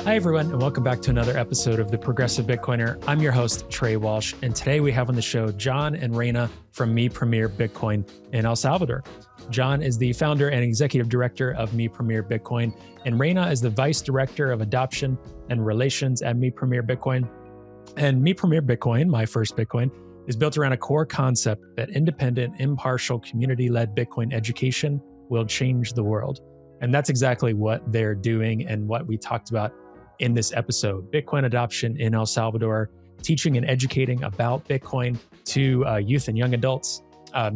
Hi, everyone, and welcome back to another episode of The Progressive Bitcoiner. I'm your host, Trey Walsh, and today we have on the show John and Reyna from Me Premier Bitcoin in El Salvador. John is the founder and executive director of Me Premier Bitcoin, and Reyna is the vice director of adoption and relations at Me Premier Bitcoin. And Me Premier Bitcoin, my first Bitcoin, is built around a core concept that independent, impartial, community-led Bitcoin education will change the world. And that's exactly what they're doing and what we talked about in this episode. Bitcoin adoption in El Salvador, teaching and educating about Bitcoin to youth and young adults,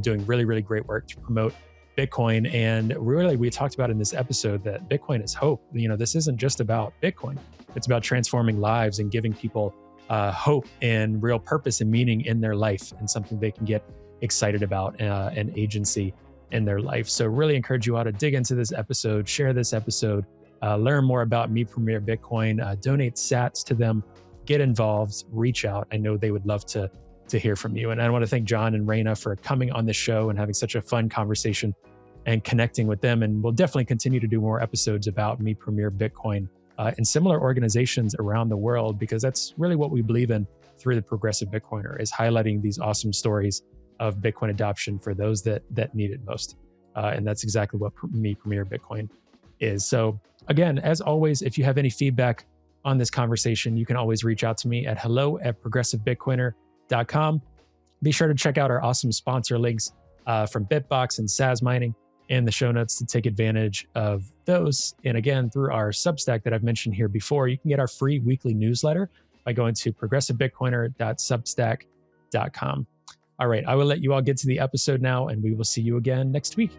doing really, really great work to promote Bitcoin. And really, we talked about in this episode that Bitcoin is hope. This isn't just about Bitcoin. It's about transforming lives and giving people hope and real purpose and meaning in their life, and something they can get excited about, and agency in their life. So really encourage you all to dig into this episode, share this episode, learn more about Me Premier Bitcoin, donate sats to them, get involved, reach out. I know they would love to hear from you. And I want to thank John and Reyna for coming on the show and having such a fun conversation and connecting with them. And we'll definitely continue to do more episodes about Me Premier Bitcoin and similar organizations around the world, because that's really what we believe in through the Progressive Bitcoiner, is highlighting these awesome stories of Bitcoin adoption for those that need it most. And that's exactly what Me Premier Bitcoin is. So again, as always, if you have any feedback on this conversation, you can always reach out to me at hello@progressivebitcoiner.com. Be sure to check out our awesome sponsor links from Bitbox and SAS Mining in the show notes to take advantage of those. And again, through our Substack that I've mentioned here before, you can get our free weekly newsletter by going to progressivebitcoiner.substack.com. All right, I will let you all get to the episode now, and we will see you again next week.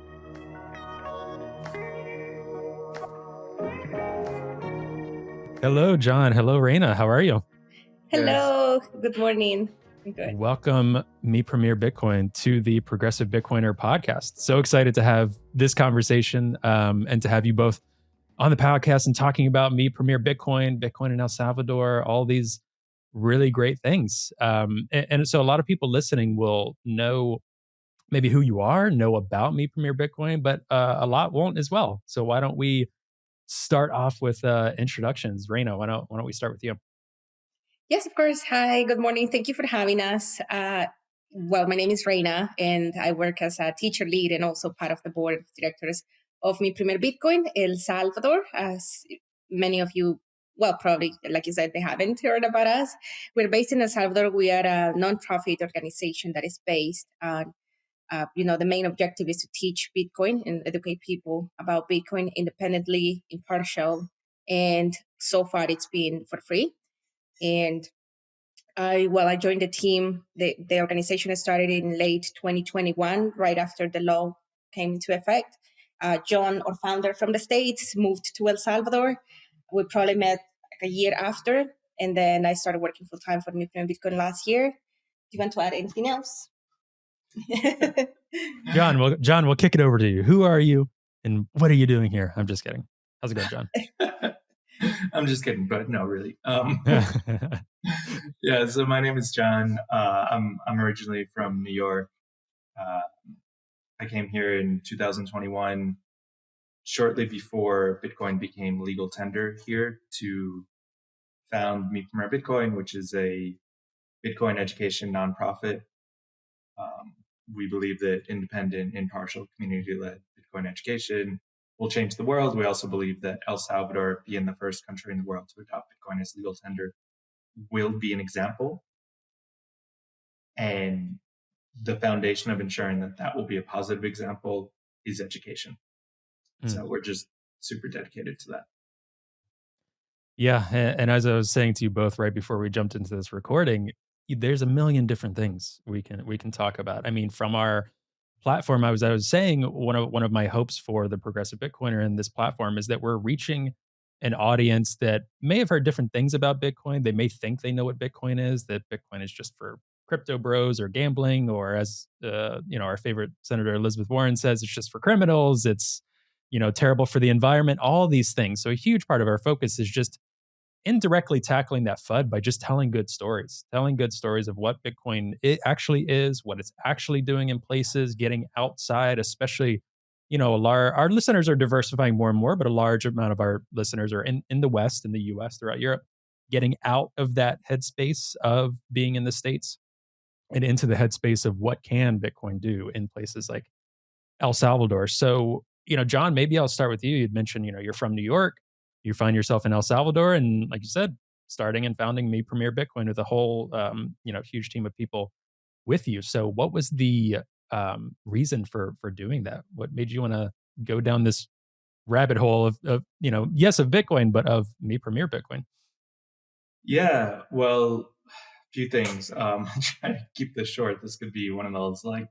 Hello, John. Hello, Reyna. How are you? Hello. Good morning. I'm good. Welcome, Me Premier Bitcoin, to the Progressive Bitcoiner podcast. So excited to have this conversation and to have you both on the podcast and talking about Me Premier Bitcoin, Bitcoin in El Salvador, all these really great things. And so a lot of people listening will know maybe who you are, know about Me Premier Bitcoin, but a lot won't as well. So why don't we start off with introductions? Reyna, why don't we start with you? Yes, of course. Hi, good morning. Thank you for having us. Well, my name is Reyna, and I work as a teacher lead and also part of the board of directors of Mi Primer Bitcoin El Salvador. As many of you, well, probably, like you said, they haven't heard about us. We're based in El Salvador. We are a nonprofit organization that is based on, the main objective is to teach Bitcoin and educate people about Bitcoin independently, impartial, and so far it's been for free. And I joined the team. The organization started in late 2021, right after the law came into effect. John, our founder from the States, moved to El Salvador. We probably met like a year after, and then I started working full time for Bitcoin last year. Do you want to add anything else? John, we'll kick it over to you. Who are you, and what are you doing here? I'm just kidding. How's it going, John? I'm just kidding, but no, really. Yeah, so my name is John. I'm originally from New York. I came here in 2021, shortly before Bitcoin became legal tender here, to found Me Premier Bitcoin, which is a Bitcoin education nonprofit. We believe that independent, impartial, community-led Bitcoin education will change the world. We also believe that El Salvador, being the first country in the world to adopt Bitcoin as legal tender, will be an example. And the foundation of ensuring that will be a positive example is education. So we're just super dedicated to that. Yeah, and as I was saying to you both right before we jumped into this recording, there's a million different things we can talk about. I mean, from our platform, I was saying one of my hopes for the Progressive Bitcoiner and this platform is that we're reaching an audience that may have heard different things about Bitcoin. They may think they know what Bitcoin is, that Bitcoin is just for crypto bros or gambling, or as our favorite Senator Elizabeth Warren says, it's just for criminals. It's terrible for the environment. All these things. So a huge part of our focus is just indirectly tackling that FUD by just telling good stories of what Bitcoin it actually is, what it's actually doing in places, getting outside, especially our listeners are diversifying more and more, but a large amount of our listeners are in the West, in the US, throughout Europe, getting out of that headspace of being in the States and into the headspace of what can Bitcoin do in places like El Salvador. So, John, maybe I'll start with you. You'd mentioned, you're from New York, you find yourself in El Salvador, and like you said, starting and founding Me Premier Bitcoin with a whole, huge team of people with you. So, what was the reason for doing that? What made you want to go down this rabbit hole of yes, of Bitcoin, but of Me Premier Bitcoin? Yeah, well, a few things. I'll try to keep this short. This could be one of those like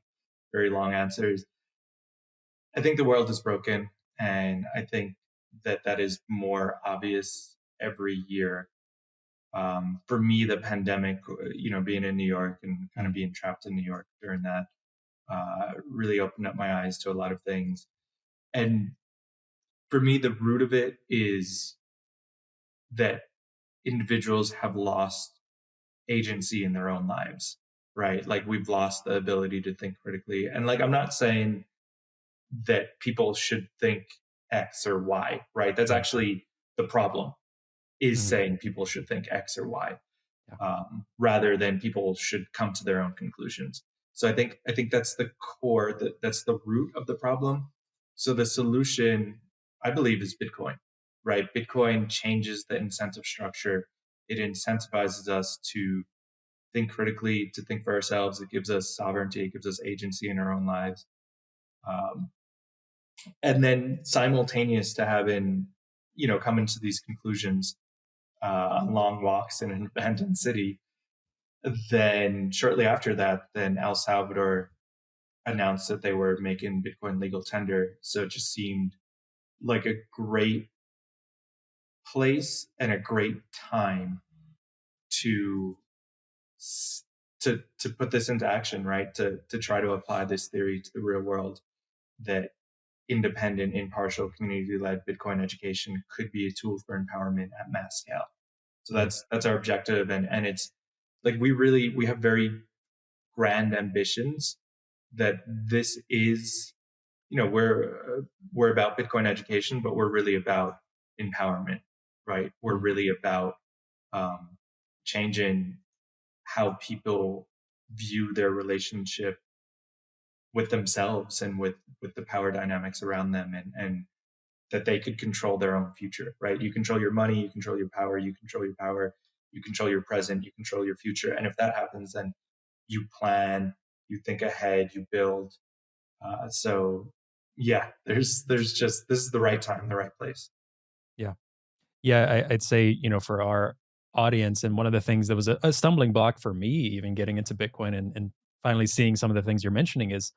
very long answers. I think the world is broken, and I think that is more obvious every year. For me, the pandemic, being in New York and kind of being trapped in New York during that, really opened up my eyes to a lot of things. And for me, the root of it is that individuals have lost agency in their own lives, right? Like we've lost the ability to think critically. And like, I'm not saying that people should think X or Y, right? That's actually the problem, is Mhm. saying people should think X or Y, Yeah. rather than people should come to their own conclusions. So I think that's the core, that's the root of the problem. So the solution, I believe, is Bitcoin, right? Bitcoin changes the incentive structure. It incentivizes us to think critically, to think for ourselves. It gives us sovereignty. It gives us agency in our own lives. Um, and then simultaneous to having, coming to these conclusions on long walks in an abandoned city, then shortly after that, then El Salvador announced that they were making Bitcoin legal tender. So it just seemed like a great place and a great time to to put this into action, right? To try to apply this theory to the real world, that independent, impartial, community-led Bitcoin education could be a tool for empowerment at mass scale. So Mhm. that's our objective, and it's like we have very grand ambitions. That this is, we're about Bitcoin education, but we're really about empowerment, right? We're Mhm. really about um, changing how people view their relationship with themselves and with the power dynamics around them, and that they could control their own future, right? You control your money, you control your power, you control your power, you control your present, you control your future. And if that happens, then you plan, you think ahead, you build. So yeah, there's just, this is the right time, the right place. Yeah. Yeah, I'd say, for our audience, and one of the things that was a stumbling block for me even getting into Bitcoin and finally seeing some of the things you're mentioning is,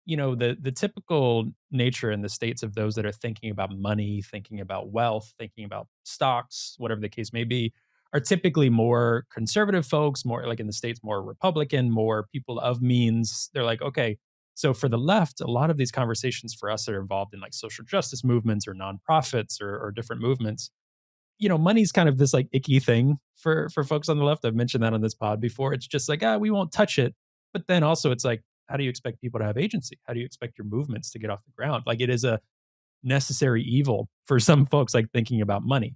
the typical nature in the States of those that are thinking about money, thinking about wealth, thinking about stocks, whatever the case may be, are typically more conservative folks, more like in the States, more Republican, more people of means. They're like, okay, so for the left, a lot of these conversations for us that are involved in like social justice movements or nonprofits or different movements, money's kind of this like icky thing for folks on the left. I've mentioned that on this pod before. It's just like, we won't touch it. But then also it's like, how do you expect people to have agency? How do you expect your movements to get off the ground? Like it is a necessary evil for some folks like thinking about money.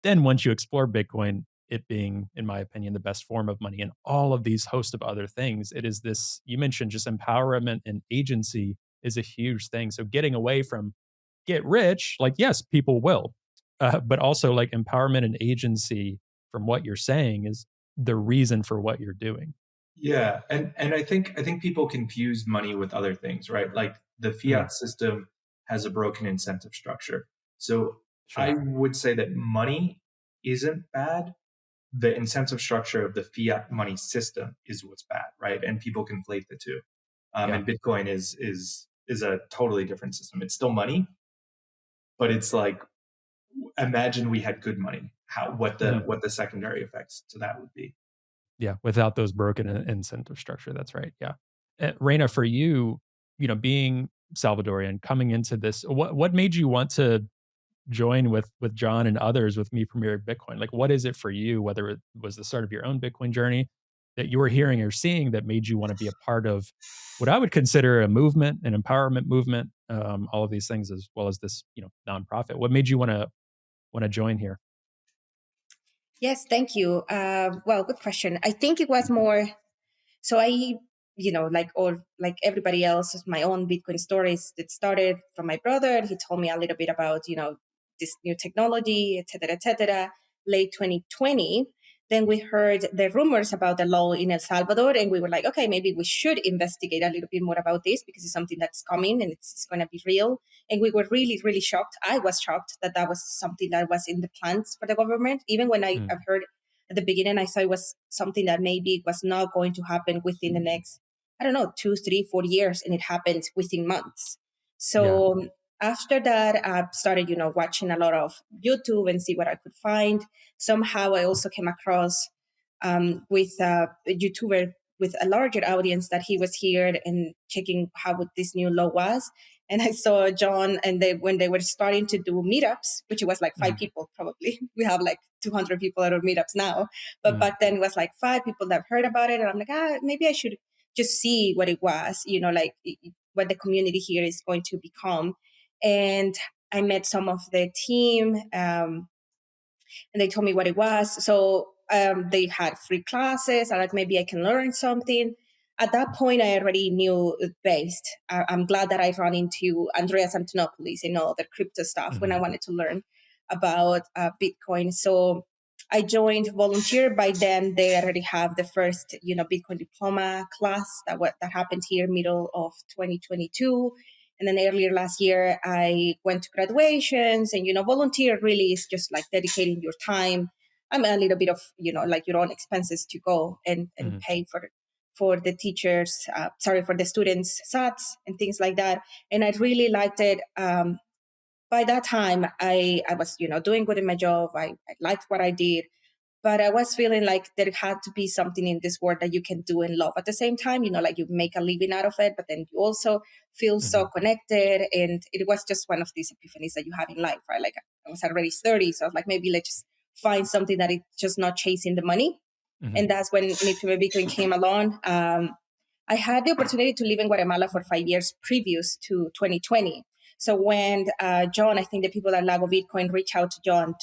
Then once you explore Bitcoin, it being, in my opinion, the best form of money and all of these host of other things, it is this, you mentioned just empowerment and agency is a huge thing. So getting away from get rich, like, yes, people will, but also like empowerment and agency from what you're saying is the reason for what you're doing. Yeah, and I think people confuse money with other things, right? Like the Mhm. fiat system has a broken incentive structure. So I Sure. would say that money isn't bad. The incentive structure of the fiat money system is what's bad, right? And people conflate the two. Yeah. And Bitcoin is a totally different system. It's still money, but it's like, imagine we had good money. How Mhm. what the secondary effects to that would be. Yeah. Without those broken incentive structure. That's right. Yeah. Reina, for you, being Salvadorian, coming into this, what made you want to join with John and others with Me Premier Bitcoin? Like, what is it for you, whether it was the start of your own Bitcoin journey that you were hearing or seeing that made you want to be a part of what I would consider a movement, an empowerment movement all of these things, as well as this, nonprofit. What made you want to join here? Yes, thank you. Well, good question. I think it was more. So I, like everybody else, my own Bitcoin stories that started from my brother. He told me a little bit about, this new technology, et cetera, et cetera. Late 2020, then we heard the rumors about the law in El Salvador, and we were like, okay, maybe we should investigate a little bit more about this because it's something that's coming and it's going to be real. And we were really, really shocked. I was shocked that that was something that was in the plans for the government. Even when I've heard at the beginning, I thought it was something that maybe was not going to happen within the next, I don't know, 2, 3, 4 years, and it happened within months. Yeah. So after that, I started, watching a lot of YouTube and see what I could find. Somehow, I also came across with a YouTuber with a larger audience that he was here and checking how this new law was. And I saw John, and when they were starting to do meetups, which it was like 5 people probably. We have like 200 people at our meetups now, but back then it was like 5 people that heard about it, and I'm like, maybe I should just see what it was, like what the community here is going to become. And I met some of the team, and they told me what it was. So they had free classes. I like, maybe I can learn something. At that point, I already knew based. I'm glad that I ran into Andreas Antonopoulos and all the crypto stuff when I wanted to learn about Bitcoin. So I joined volunteer. By then, they already have the first, Bitcoin diploma class that happened here middle of 2022. And then earlier last year, I went to graduations, and, volunteer really is just like dedicating your time. I'm a little bit of, like your own expenses to go and pay for the teachers, for the students' SATs and things like that. And I really liked it. By that time, I was, doing good in my job. I liked what I did. But I was feeling like there had to be something in this world that you can do and love at the same time, like you make a living out of it, but then you also feel so connected. And it was just one of these epiphanies that you have in life, right? Like I was already 30, so I was like, maybe let's just find something that is just not chasing the money. And that's when Bitcoin came along. I had the opportunity to live in Guatemala for 5 years previous to 2020. So when John, I think the people at Lago Bitcoin reached out to John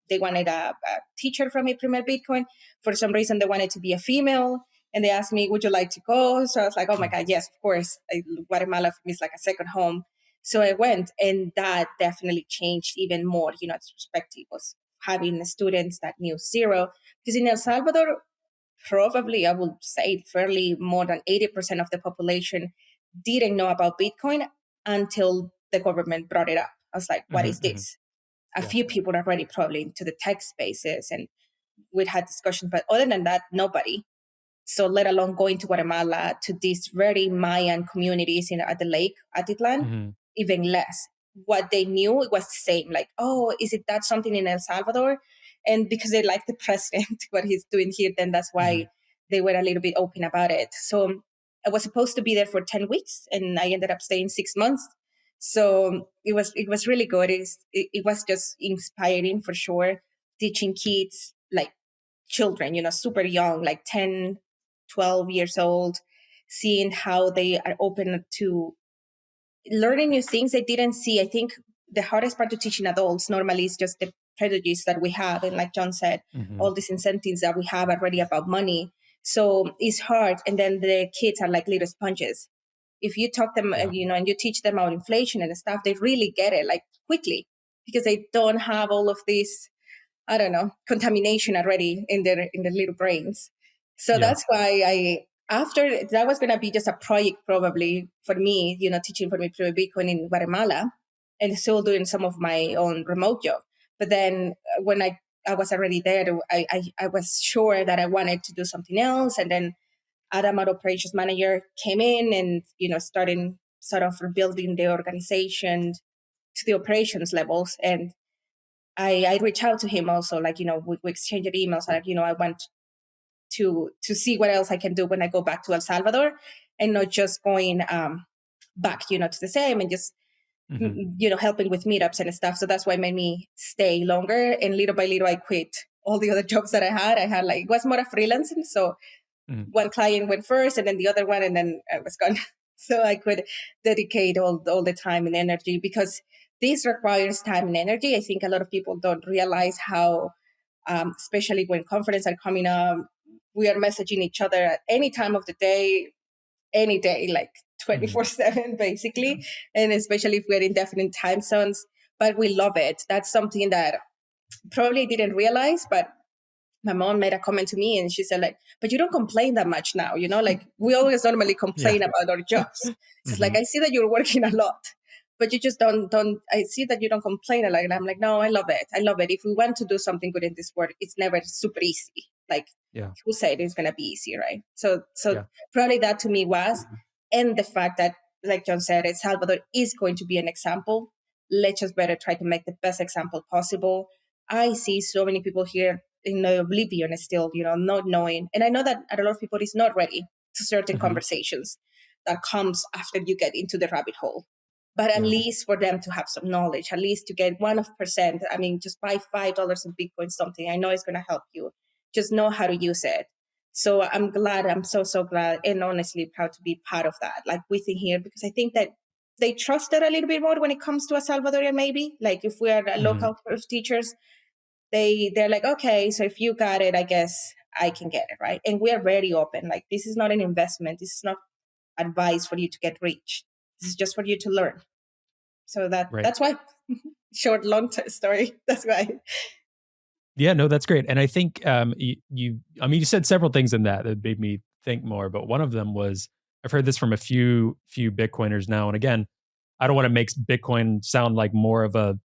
they wanted a teacher from Mi Primer Bitcoin. For some reason, they wanted to be a female. And they asked me, would you like to go? So I was like, oh my God, yes, of course. Guatemala for me is like a second home. So I went, and that definitely changed even more, its perspective was having students that knew zero. Because in El Salvador, probably I would say fairly more than 80% of the population didn't know about Bitcoin until the government brought it up. I was like, what is this? A few people are already probably into the tech spaces, and we'd had discussions, but other than that, nobody. So let alone going to Guatemala to these very Mayan communities at the lake, Atitlan, even less. What they knew, it was the same. Like, oh, is it that something in El Salvador? And because they like the president, what he's doing here, then that's why they were a little bit open about it. So I was supposed to be there for 10 weeks, and I ended up staying 6 months. So it was really good. It was just inspiring for sure, teaching kids like children, super young, like 10, 12 years old, seeing how they are open to learning new things they didn't see. I think the hardest part to teaching adults normally is just the prejudice that we have. And like John said, all these incentives that we have already about money. So it's hard. And then the kids are like little sponges. If you talk them, and you teach them about inflation and stuff, they really get it like quickly because they don't have all of this, I don't know, contamination already in their little brains. So that's why after that was going to be just a project probably for me, teaching for me Bitcoin in Guatemala and still doing some of my own remote job. But then when I was already there, I was sure that I wanted to do something else. And then Adam, our operations manager, came in and, starting sort of rebuilding the organization to the operations levels. And I reached out to him also, like, we exchanged emails, like, I want to see what else I can do when I go back to El Salvador and not just going back, to the same and just, helping with meetups and stuff. So that's why it made me stay longer. And little by little, I quit all the other jobs that I had like, it was more a freelancing. So one client went first and then the other one, and then I was gone. so I could dedicate all the time and energy, because this requires time and energy. I think a lot of people don't realize how, especially when conferences are coming up, we are messaging each other at any time of the day, any day, like Mhm. 24/7, basically. And especially if we're in different time zones, but we love it. That's something that probably didn't realize, but my mom made a comment to me and she said, like, but you don't complain that much now, like we always normally Yeah. complain about our jobs. She's like, Hmm. I see that you're working a lot, but you just don't I see that you don't complain a lot. And I'm like, no, I love it. If we want to do something good in this world, it's never super easy. Like, Yeah. who said it's gonna be easy, right? So Yeah. probably that to me was, and the fact that, like John said, El Salvador is going to be an example. Let's just better try to make the best example possible. I see so many people here in oblivion still, not knowing. And I know that a lot of people is not ready to certain Hmm. conversations that comes after you get into the rabbit hole. But at Yeah. least for them to have some knowledge, at least to get 1%. I mean, just buy $5 in Bitcoin, something. I know it's gonna help you. Just know how to use it. So I'm glad, I'm so glad, and honestly proud to be part of that, like within here, because I think that they trust it a little bit more when it comes to a Salvadorian, maybe. Like if we are Hmm. local teachers, they're like, okay, so if you got it, I guess I can get it, right? And we are very open. Like, this is not an investment, this is not advice for you to get rich, this is just for you to learn. So Right. that's why. Short long story, that's why. Yeah, no, that's great. And I think I mean, you said several things in that made me think more, but one of them was I've heard this from a few Bitcoiners now. And again, I don't want to make Bitcoin sound like more of a,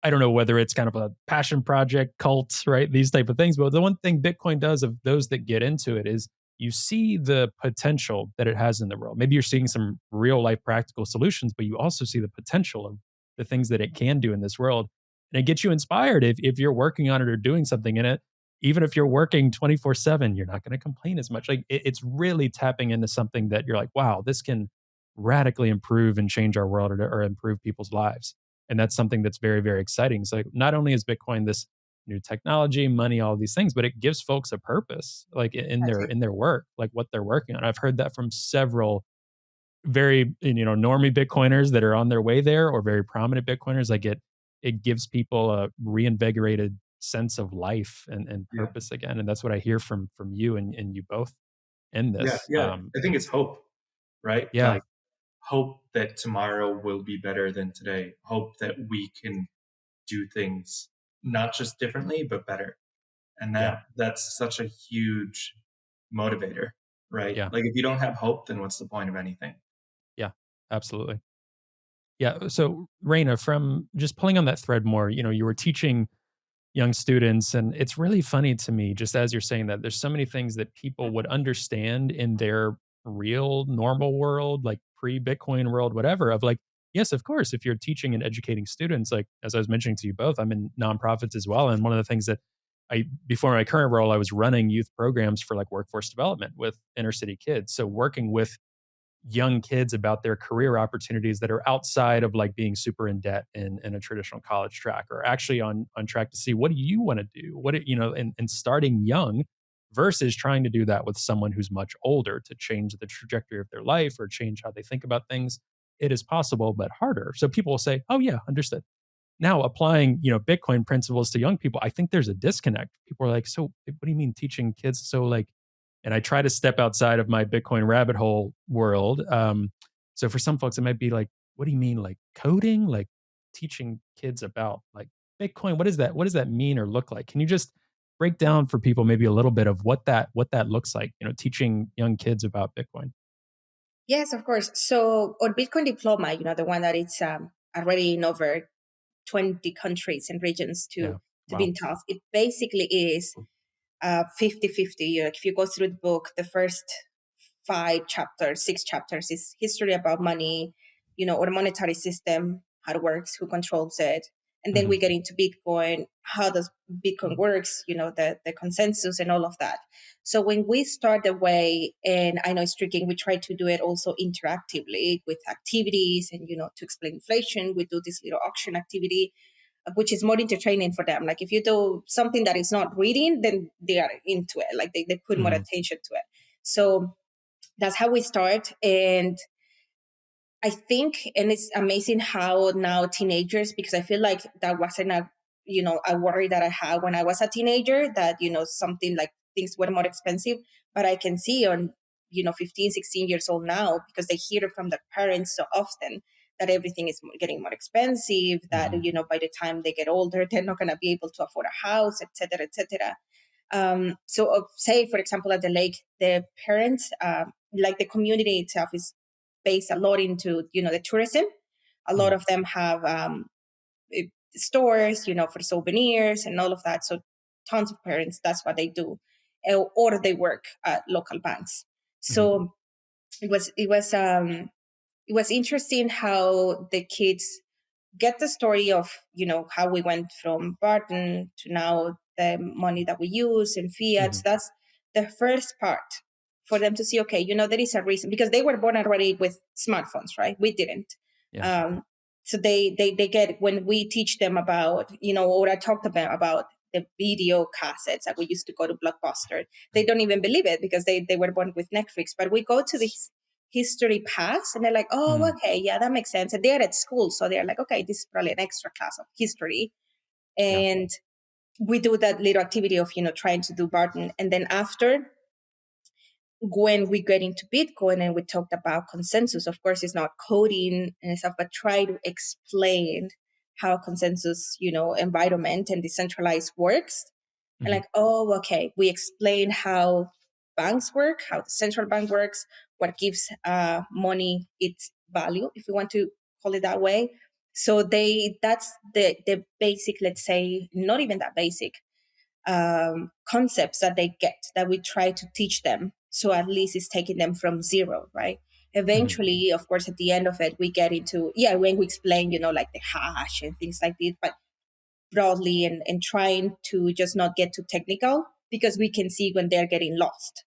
I don't know whether it's kind of a passion project, cult, right? These type of things. But the one thing Bitcoin does of those that get into it is you see the potential that it has in the world. Maybe you're seeing some real life practical solutions, but you also see the potential of the things that it can do in this world. And it gets you inspired if you're working on it or doing something in it. Even if you're working 24/7, you're not going to complain as much. Like it's really tapping into something that you're like, wow, this can radically improve and change our world or improve people's lives. And that's something that's very, very exciting. So like, not only is Bitcoin this new technology, money, all these things, but it gives folks a purpose, like in That's their it. in their work, like what they're working on. I've heard that from several very normie Bitcoiners that are on their way there, or very prominent Bitcoiners. Like it gives people a reinvigorated sense of life and Yeah. purpose again. And that's what I hear from you and you both in Yeah. this. Yeah. I think it's hope, right? Yeah, Like hope that tomorrow will be better than today. Hope that we can do things not just differently, but better. And yeah, that's such a huge motivator, right? yeah, Like if you don't have hope, then what's the point of anything? yeah, absolutely. Yeah. So, Reina, from just pulling on that thread more, you were teaching young students, and it's really funny to me, just as you're saying that, there's so many things that people would understand in their real normal world, like pre Bitcoin world, whatever, of like, yes, of course, if you're teaching and educating students, like as I was mentioning to you both, I'm in nonprofits as well. And one of the things that before my current role, I was running youth programs for like workforce development with inner city kids. So, working with young kids about their career opportunities that are outside of like being super in debt in a traditional college track, or actually on track to see what do you want to do, and starting young versus trying to do that with someone who's much older to change the trajectory of their life or change how they think about things. It is possible but harder. So people will say, oh yeah, understood. Now applying Bitcoin principles to young people, I think there's a disconnect. People are like, so what do you mean teaching kids? So like, and I try to step outside of my Bitcoin rabbit hole world. So for some folks, it might be like, what do you mean, like coding, like teaching kids about like Bitcoin? What is that? What does that mean or look like? Can you just break down for people maybe a little bit of what that looks like? Teaching young kids about Bitcoin. Yes, of course. So on Bitcoin Diploma, the one that it's already in over 20 countries and regions Yeah. to be Wow. taught, it basically is 50-50. If you go through the book, the first 5 chapters, 6 chapters is history about money, or monetary system, how it works, who controls it. And then Hmm. we get into Bitcoin, how does Bitcoin works, the consensus and all of that. So when we start the way, and I know it's tricky, we try to do it also interactively with activities and, to explain inflation, we do this little auction activity, which is more entertaining for them. Like if you do something that is not reading, then they are into it. Like they put more Hmm. attention to it. So that's how we start. And I think, and it's amazing how now teenagers, because I feel like that wasn't a worry that I had when I was a teenager, that, something like things were more expensive, but I can see on, 15, 16 years old now, because they hear it from their parents so often, that everything is getting more expensive, that, by the time they get older, they're not going to be able to afford a house, et cetera, et cetera. Say, for example, at the lake, the parents, like the community itself is based a lot into, the tourism. A lot of them have stores, for souvenirs and all of that. So tons of parents, that's what they do. Or they work at local banks. Mhm. So it was interesting how the kids get the story of, how we went from Barton to now the money that we use in fiats. Mhm. That's the first part for them to see, okay, there is a reason, because they were born already with smartphones, right? We didn't. Yeah. So they get, when we teach them about, or I talk to them about the video cassettes that we used to go to Blockbuster, they don't even believe it, because they were born with Netflix. But we go to this history pass and they're like, oh, Mm. okay, yeah, that makes sense. And they're at school, so they're like, okay, this is probably an extra class of history. Yeah. And we do that little activity of, trying to do Barton. And then after, when we get into Bitcoin and we talked about consensus, of course, it's not coding and stuff, but try to explain how consensus, environment and decentralized works. And Mhm. like, oh, okay, we explain how banks work, how the central bank works, what gives money its value, if we want to call it that way. So that's the basic, let's say, not even that basic, concepts that they get, that we try to teach them. So at least it's taking them from zero, right? Mhm. Eventually, of course, at the end of it, we get into, when we explain, like the hash and things like this, but broadly, and trying to just not get too technical, because we can see when they're getting lost.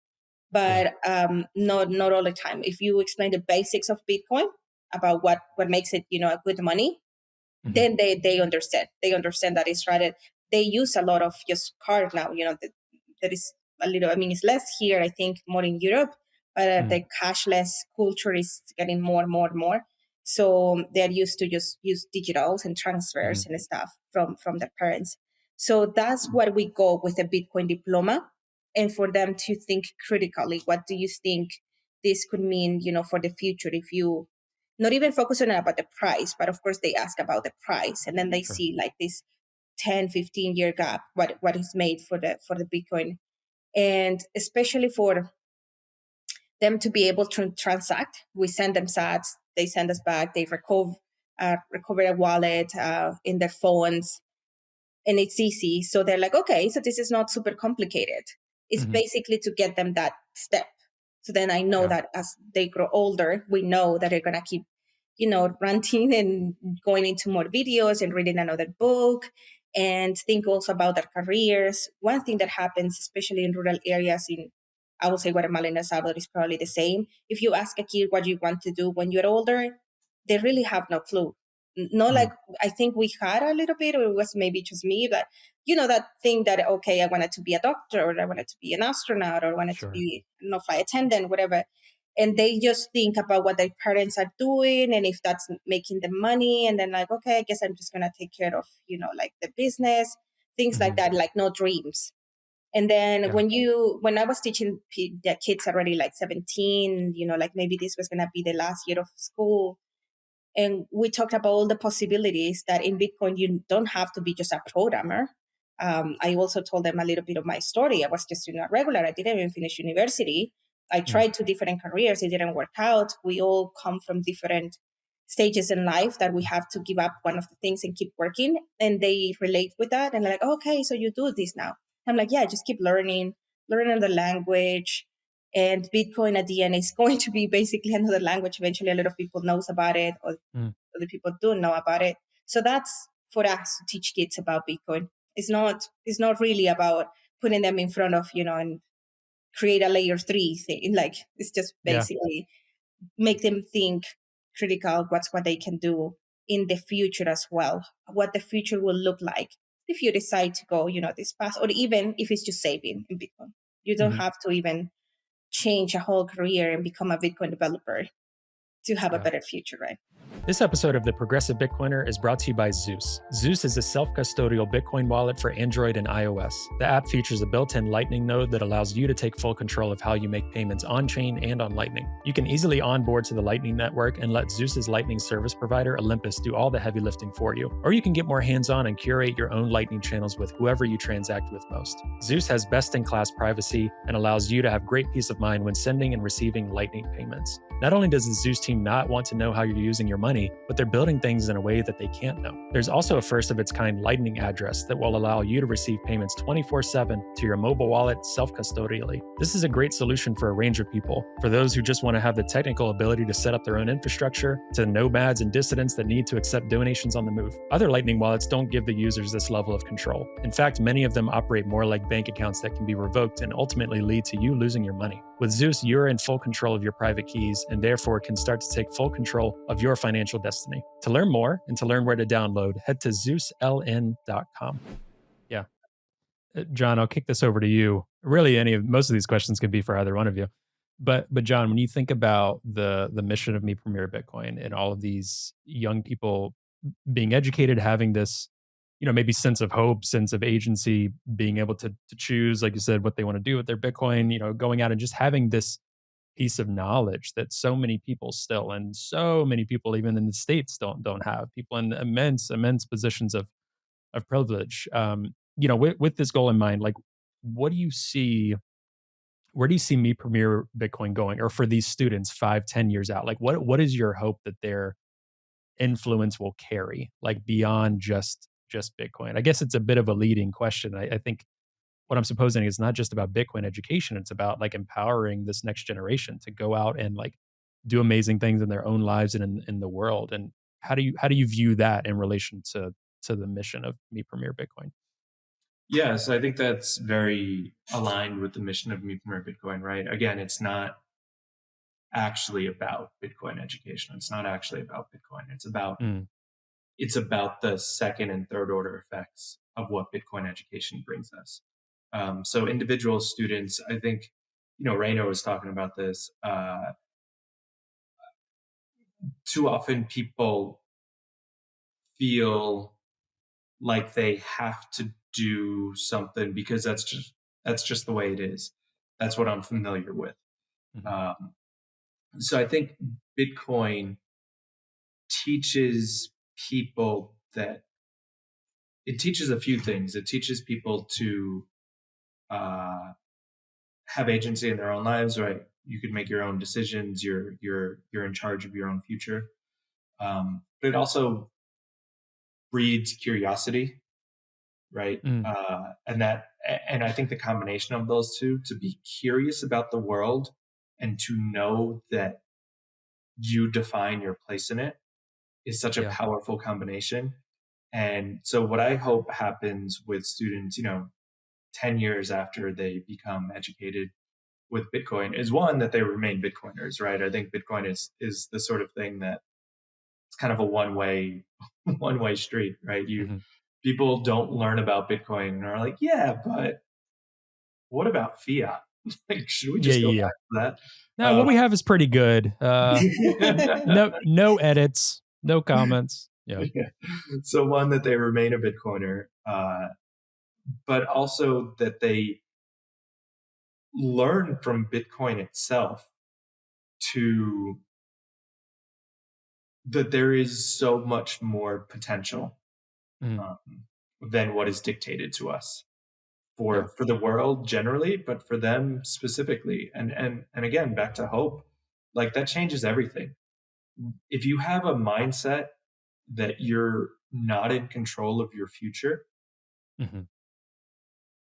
Yeah. But not all the time. If you explain the basics of Bitcoin, about what makes it, a good money, Mhm. then they understand. They understand that it's right. They use a lot of just card now. That is a little. I mean, it's less here, I think, more in Europe, but Mm. the cashless culture is getting more and more and more. So they're used to just use digitals and transfers Mhm. and stuff from their parents. So that's what we go with a Bitcoin diploma, and for them to think critically. What do you think this could mean, for the future, if you not even focus on about the price, but of course they ask about the price, and then they Sure. see like this 10-15 year gap, what is made for the Bitcoin. And especially for them to be able to transact, we send them sats, they send us back, they recover a wallet in their phones, and it's easy. So they're like, okay, so this is not super complicated. It's Mhm. basically to get them that step. So then I know Yeah. that as they grow older, we know that they're gonna keep, ranting and going into more videos and reading another book, and think also about their careers. One thing that happens, especially in rural areas in, I would say, Guatemala and El Salvador, is probably the same. If you ask a kid what you want to do when you're older, they really have no clue. Not Mm. like I think we had a little bit, or it was maybe just me, but that thing that, okay, I wanted to be a doctor, or I wanted to be an astronaut, or I wanted to Sure. be, flight attendant, whatever. And they just think about what their parents are doing, and if that's making them money, and then like, okay, I guess I'm just gonna take care of, like the business, things like Mhm. that, like no dreams. And then Yeah. when I was teaching the kids already like 17, like maybe this was gonna be the last year of school, and we talked about all the possibilities that in Bitcoin, you don't have to be just a programmer. I also told them a little bit of my story. I was just a regular. I didn't even finish university. I Mm. tried two different careers. It didn't work out. We all come from different stages in life that we have to give up one of the things and keep working. And they relate with that. And they're like, okay, so you do this now. I'm like, yeah, just keep learning the language. And Bitcoin at the end is going to be basically another language. Eventually, a lot of people knows about it, or Mm. other people don't know about it. So that's for us to teach kids about Bitcoin. It's not really about putting them in front of, and create a layer three thing. Like, it's just Yeah. basically make them think critical, what's what they can do in the future as well, what the future will look like if you decide to go, this path, or even if it's just saving in Bitcoin. You don't Mhm. have to even change a whole career and become a Bitcoin developer to have a Yeah. better future, right? This episode of The Progressive Bitcoiner is brought to you by Zeus. Zeus is a self-custodial Bitcoin wallet for Android and iOS. The app features a built-in Lightning node that allows you to take full control of how you make payments on-chain and on Lightning. You can easily onboard to the Lightning network and let Zeus's Lightning service provider, Olympus, do all the heavy lifting for you. Or you can get more hands-on and curate your own Lightning channels with whoever you transact with most. Zeus has best-in-class privacy and allows you to have great peace of mind when sending and receiving Lightning payments. Not only does the Zeus team not want to know how you're using your money, but they're building things in a way that they can't know. There's also a first of its kind Lightning address that will allow you to receive payments 24/7 to your mobile wallet self-custodially. This is a great solution for a range of people. For those who just want to have the technical ability to set up their own infrastructure, to nomads and dissidents that need to accept donations on the move. Other Lightning wallets don't give the users this level of control. In fact, many of them operate more like bank accounts that can be revoked and ultimately lead to you losing your money. With Zeus, you're in full control of your private keys and therefore can start to take full control of your financial destiny. To learn more and to learn where to download, head to ZeusLN.com. Yeah. John, I'll kick this over to you. Really, most of these questions could be for either one of you. But John, when you think about the mission of Me Premier Bitcoin and all of these young people being educated, having this, maybe sense of hope, sense of agency, being able to choose, like you said, what they want to do with their Bitcoin, going out and just having this piece of knowledge that so many people still, and so many people even in the States don't have, people in immense positions of privilege. With this goal in mind, like, what do you see? Where do you see Me Premier Bitcoin going, or for these students 5-10 years out? Like, what is your hope that their influence will carry, like beyond just Bitcoin? I guess it's a bit of a leading question. I think what I'm supposing is not just about Bitcoin education. It's about like empowering this next generation to go out and like do amazing things in their own lives and in the world. And how do you view that in relation to the mission of Me Premier Bitcoin? Yeah, so I think that's very aligned with the mission of Me Premier Bitcoin, right? Again, it's not actually about Bitcoin education. It's not actually about Bitcoin. Mm, It's about the second and third order effects of what Bitcoin education brings us. So individual students, I think, Reyna was talking about this. Too often people feel like they have to do something because that's just the way it is. That's what I'm familiar with. mhm. Um, so I think Bitcoin teaches people that it teaches a few things. It teaches people to uh, have agency in their own lives, right? You could make your own decisions. You're in charge of your own future. But it also breeds curiosity, right? Mm, And I think the combination of those two, to be curious about the world and to know that you define your place in it, is such a yeah. powerful combination. And so what I hope happens with students, 10 years after they become educated with Bitcoin, is one, that they remain Bitcoiners, right? I think Bitcoin is the sort of thing that it's kind of a one way street, right? Mhm. People don't learn about Bitcoin and are like, yeah, but what about fiat? Like, should we Yeah, just go yeah, yeah. back to No, that? what we have is pretty good. No edits, no comments. Yeah. Yeah. So one, that they remain a Bitcoiner, but also that they learn from Bitcoin itself to that there is so much more potential Mm, um, than what is dictated to us yeah. for the world generally, but for them specifically. And again, back to hope, like that changes everything. If you have a mindset that you're not in control of your future, Mhm.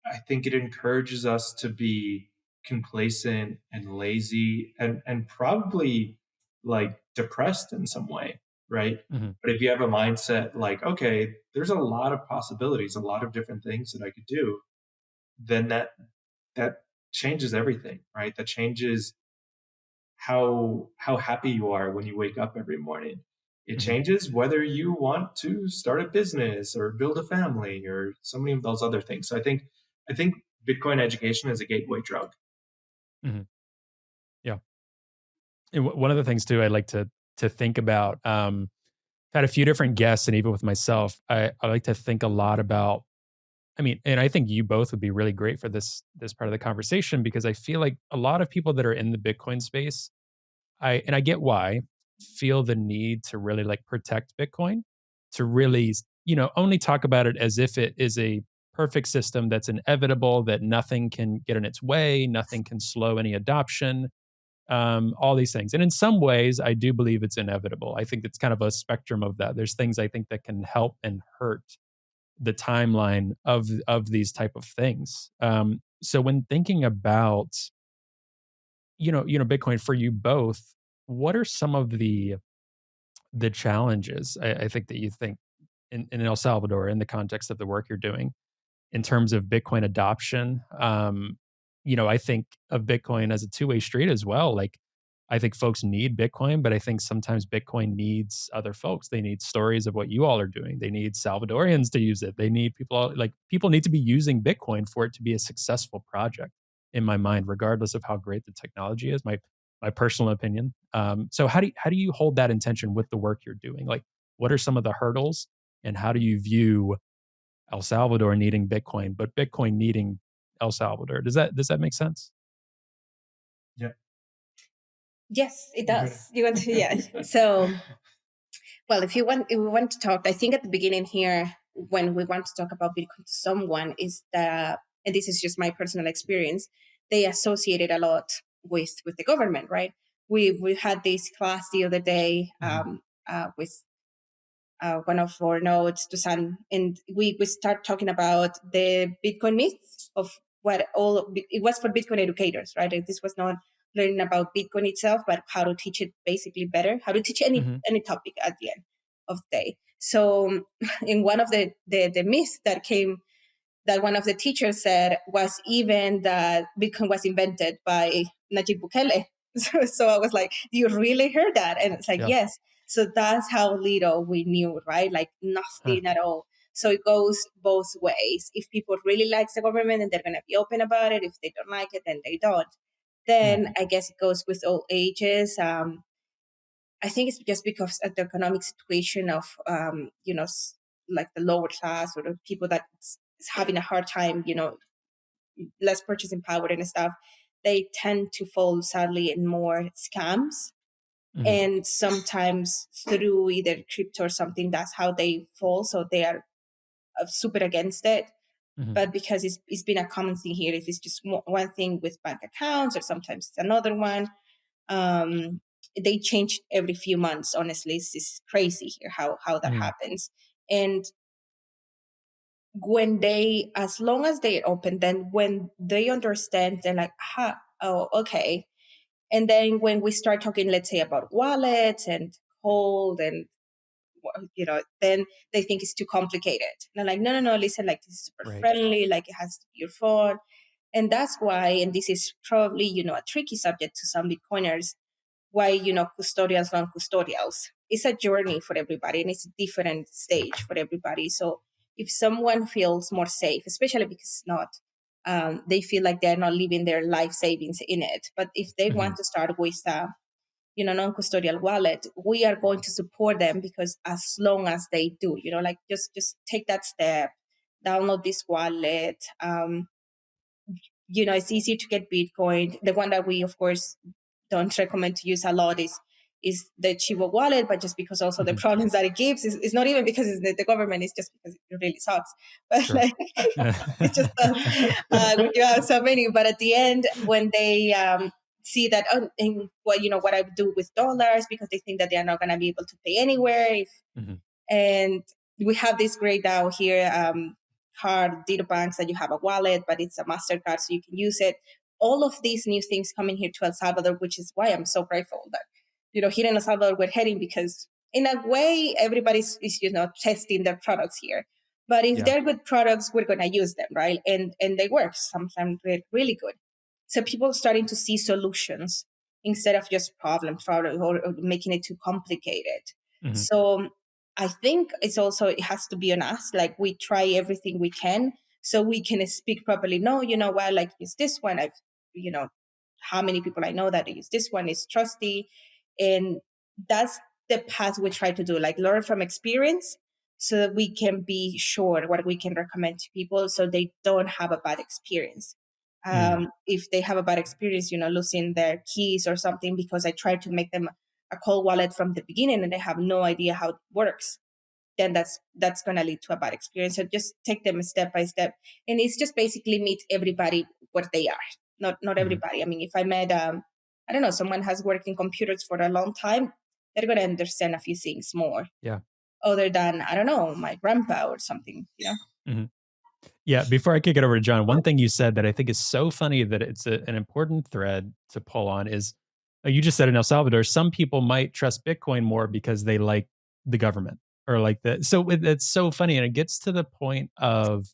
I think it encourages us to be complacent and lazy and probably like depressed in some way, right? Mhm. But if you have a mindset like, okay, there's a lot of possibilities, a lot of different things that I could do, then that changes everything, right? That changes how happy you are when you wake up every morning. It Mhm. changes whether you want to start a business or build a family or so many of those other things. So I think Bitcoin education is a gateway drug. Mhm. Yeah. And one of the things too, I like to to think about. Had a few different guests, and even with myself, I like to think a lot about. I mean, and I think you both would be really great for this part of the conversation because I feel like a lot of people that are in the Bitcoin space, I get why, feel the need to really like protect Bitcoin, to really, only talk about it as if it is a perfect system that's inevitable, that nothing can get in its way, nothing can slow any adoption, all these things. And in some ways, I do believe it's inevitable. I think it's kind of a spectrum of that. There's things I think that can help and hurt the timeline of these type of things. So when thinking about Bitcoin for you both, what are some of the challenges I think that you think in El Salvador in the context of the work you're doing in terms of Bitcoin adoption? I think of Bitcoin as a two-way street as well. Like, I think folks need Bitcoin, but I think sometimes Bitcoin needs other folks. They need stories of what you all are doing. They need Salvadorians to use it. They need people need to be using Bitcoin for it to be a successful project, in my mind, regardless of how great the technology is. My personal opinion. So how do you hold that intention with the work you're doing? Like, what are some of the hurdles, and how do you view El Salvador needing Bitcoin, but Bitcoin needing El Salvador? Does that make sense? Yeah. Yes, it You does. You want to, yeah. So, well, if we want to talk, I think at the beginning here, when we want to talk about Bitcoin to someone, is that, and this is just my personal experience, they associate it a lot with the government, right? We had this class the other day Mhm. with one of our nodes to Sun, and we start talking about the Bitcoin myths of what all it was for Bitcoin educators, right? And this was not learning about Bitcoin itself, but how to teach it basically better, how to teach Mhm. any topic at the end of the day. So, in one of the myths that came, that one of the teachers said was even that Bitcoin was invented by Najib Bukele. So I was like, "Do you really heard that?" And it's like, Yeah. "Yes." So that's how little we knew, right? Like Huh. nothing at all. So it goes both ways. If people really like the government, then they're going to be open about it. If they don't like it, then they don't. Mm. Then I guess it goes with all ages. I think it's just because of the economic situation of, like the lower class or the people that is having a hard time, less purchasing power and stuff. They tend to fall sadly in more scams. Mhm. And sometimes through either crypto or something, that's how they fall. So they are super against it. Mhm. But because it's been a common thing here, if it's just one thing with bank accounts or sometimes it's another one, um, they change every few months. Honestly, it's crazy here how that Mm. happens. And when they, as long as they're open, then when they understand, they're like, oh, okay. And then when we start talking, let's say about wallets and hold and then they think it's too complicated. And I'm like, no, no, no, listen, like this is super Right. friendly, like it has to be your phone. And that's why, and this is probably, a tricky subject to some Bitcoiners, why, custodials, non-custodials. It's a journey for everybody and it's a different stage for everybody. So if someone feels more safe, especially because it's not, they feel like they're not leaving their life savings in it. But if they Mhm. want to start with non-custodial wallet, we are going to support them, because as long as they do, like just take that step, download this wallet. It's easy to get Bitcoin. The one that we, of course, don't recommend to use a lot is the Chivo wallet, but just because also the Mhm. problems that it gives is not even because it's the government, it's just because it really sucks. But Sure. like it just does. You have so many, but at the end, when they see that, and what I do with dollars, because they think that they are not going to be able to pay anywhere, Mhm. and we have this great now here, card data banks that you have a wallet, but it's a MasterCard, so you can use it. All of these new things coming here to El Salvador, which is why I'm so grateful that, here in El Salvador we're heading, because in a way everybody's is, testing their products here. But if Yeah. they're good products, we're gonna use them, right? And they work. Sometimes really good. So people starting to see solutions instead of just problems, or making it too complicated. Mhm. So I think it has to be on us. Like we try everything we can so we can speak properly. No, what, like use this one. You know, how many people I know that use this one is trusty. And that's the path we try to do, like learn from experience so that we can be sure what we can recommend to people so they don't have a bad experience. If they have a bad experience, losing their keys or something, because I try to make them a cold wallet from the beginning and they have no idea how it works, then that's going to lead to a bad experience. So just take them step by step. And it's just basically meet everybody where they are. Not everybody. I mean, if I met, I don't know, someone has worked in computers for a long time, they're going to understand a few things more. Yeah. Other than, I don't know, my grandpa or something, Mm-hmm. Yeah. Before I kick it over to John, one thing you said that I think is so funny that it's an important thread to pull on is you just said in El Salvador, some people might trust Bitcoin more because they like the government or like that. So it's so funny. And it gets to the point of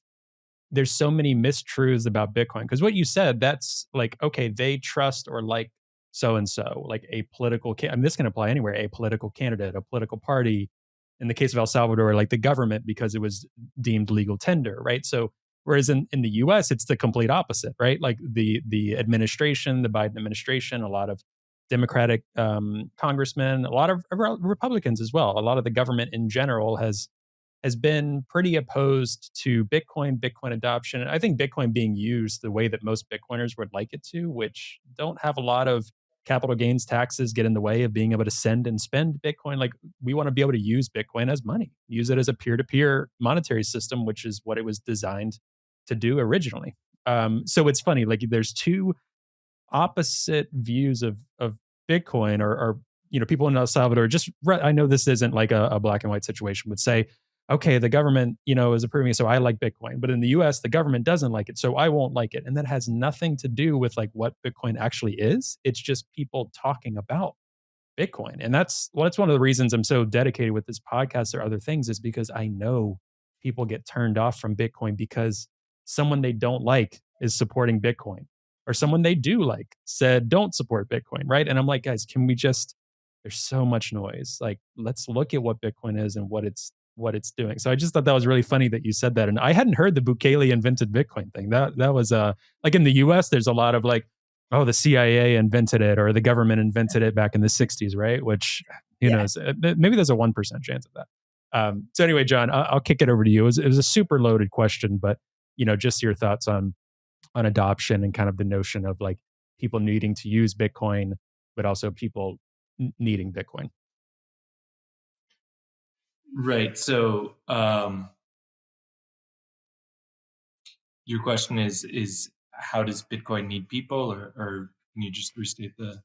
there's so many mistruths about Bitcoin. Because what you said, that's like, okay, they trust or like so and so, like a political, I mean, this can apply anywhere, a political candidate, a political party. In the case of El Salvador, like the government, because it was deemed legal tender, right? So, whereas in the US, it's the complete opposite, right? Like the administration, the Biden administration, a lot of Democratic congressmen, a lot of Republicans as well, a lot of the government in general has been pretty opposed to Bitcoin, Bitcoin adoption. And I think Bitcoin being used the way that most Bitcoiners would like it to, which don't have a lot of capital gains taxes get in the way of being able to send and spend Bitcoin. Like we want to be able to use Bitcoin as money, use it as a peer-to-peer monetary system, which is what it was designed to do originally. So it's funny, like there's two opposite views of Bitcoin or people in El Salvador I know this isn't like a black and white situation would say, okay, the government, is approving it, so I like Bitcoin. But in the US, the government doesn't like it, so I won't like it. And that has nothing to do with like what Bitcoin actually is. It's just people talking about Bitcoin. And that's one of the reasons I'm so dedicated with this podcast or other things is because I know people get turned off from Bitcoin because someone they don't like is supporting Bitcoin or someone they do like said don't support Bitcoin, right? And I'm like, guys, can we just there's so much noise. Like let's look at what Bitcoin is and what it's doing. So I just thought that was really funny that you said that. And I hadn't heard the Bukele invented Bitcoin thing. That was like in the US there's a lot of like oh, the CIA invented it or the government invented it back in the 60s, right? Which, who knows? Maybe there's a 1% chance of that. So anyway, John, I'll kick it over to you. It was a super loaded question, but, just your thoughts on adoption and kind of the notion of like people needing to use Bitcoin, but also people needing Bitcoin. Right. So your question is how does Bitcoin need people, or can you just restate the?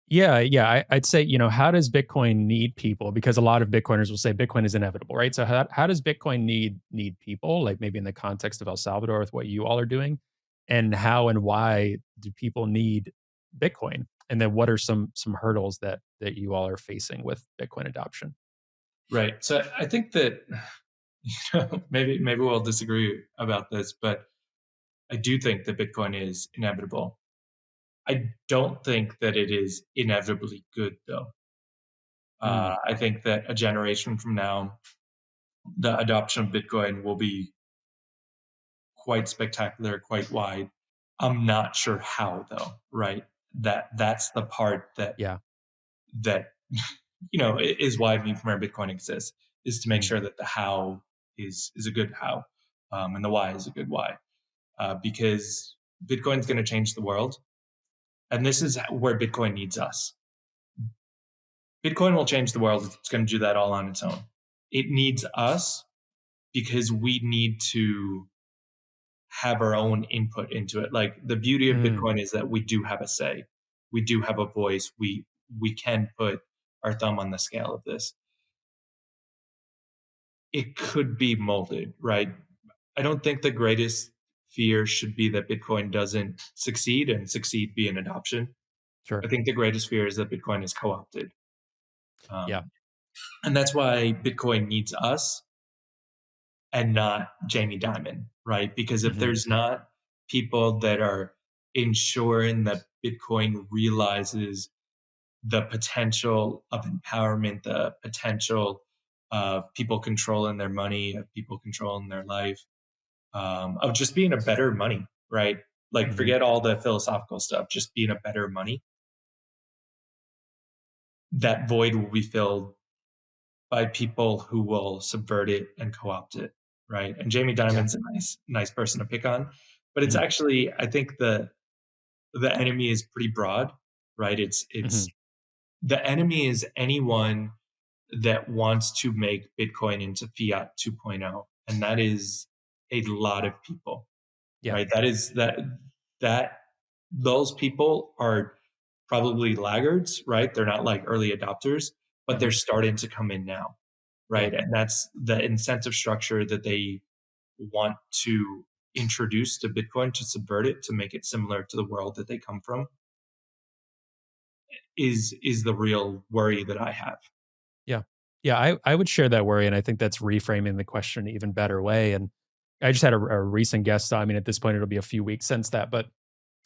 Yeah. I'd say, how does Bitcoin need people? Because a lot of Bitcoiners will say Bitcoin is inevitable, right? So how does Bitcoin need people? Like maybe in the context of El Salvador with what you all are doing, and how and why do people need Bitcoin? And then what are some hurdles that you all are facing with Bitcoin adoption? Right. So I think that maybe we'll disagree about this, but I do think that Bitcoin is inevitable. I don't think that it is inevitably good, though. I think that a generation from now, the adoption of Bitcoin will be quite spectacular, quite wide. I'm not sure how, though. Right? That's the part that Yeah. Is why Me Premier Bitcoin exists, is to make sure that the how is a good how, and the why is a good why, because Bitcoin's going to change the world. And this is where Bitcoin needs us. Bitcoin will change the world. It's going to do that all on its own. It needs us because we need to have our own input into it. Like the beauty of Bitcoin is that we do have a say. We do have a voice. We can put our thumb on the scale of this. It could be molded, right? I don't think the greatest fear should be that Bitcoin doesn't succeed and succeed be an adoption. Sure. I think the greatest fear is that Bitcoin is co-opted. Yeah. And that's why Bitcoin needs us and not Jamie Dimon, right? Because if there's not people that are ensuring that Bitcoin realizes the potential of empowerment, the potential of people controlling their money, of people controlling their life, of just being a better money, right? Like forget all the philosophical stuff, just being a better money. That void will be filled by people who will subvert it and co-opt it, right? And Jamie Yeah. Dimon's a nice person to pick on, but it's Hmm. actually, I think the enemy is pretty broad, right? Hmm. It's the enemy is anyone that wants to make Bitcoin into fiat 2.0, and that is a lot of people, Yeah. right? That those people are probably laggards, right? They're not like early adopters, but they're Hmm. starting to come in now, Yeah. right? And that's the incentive structure that they want to introduce to Bitcoin to subvert it, to make it similar to the world that they come from, is the real worry that I have. Yeah. Yeah. I would share that worry. And I think that's reframing the question in an even better way. And I just had a recent guest. I mean, at this point, it'll be a few weeks since that, but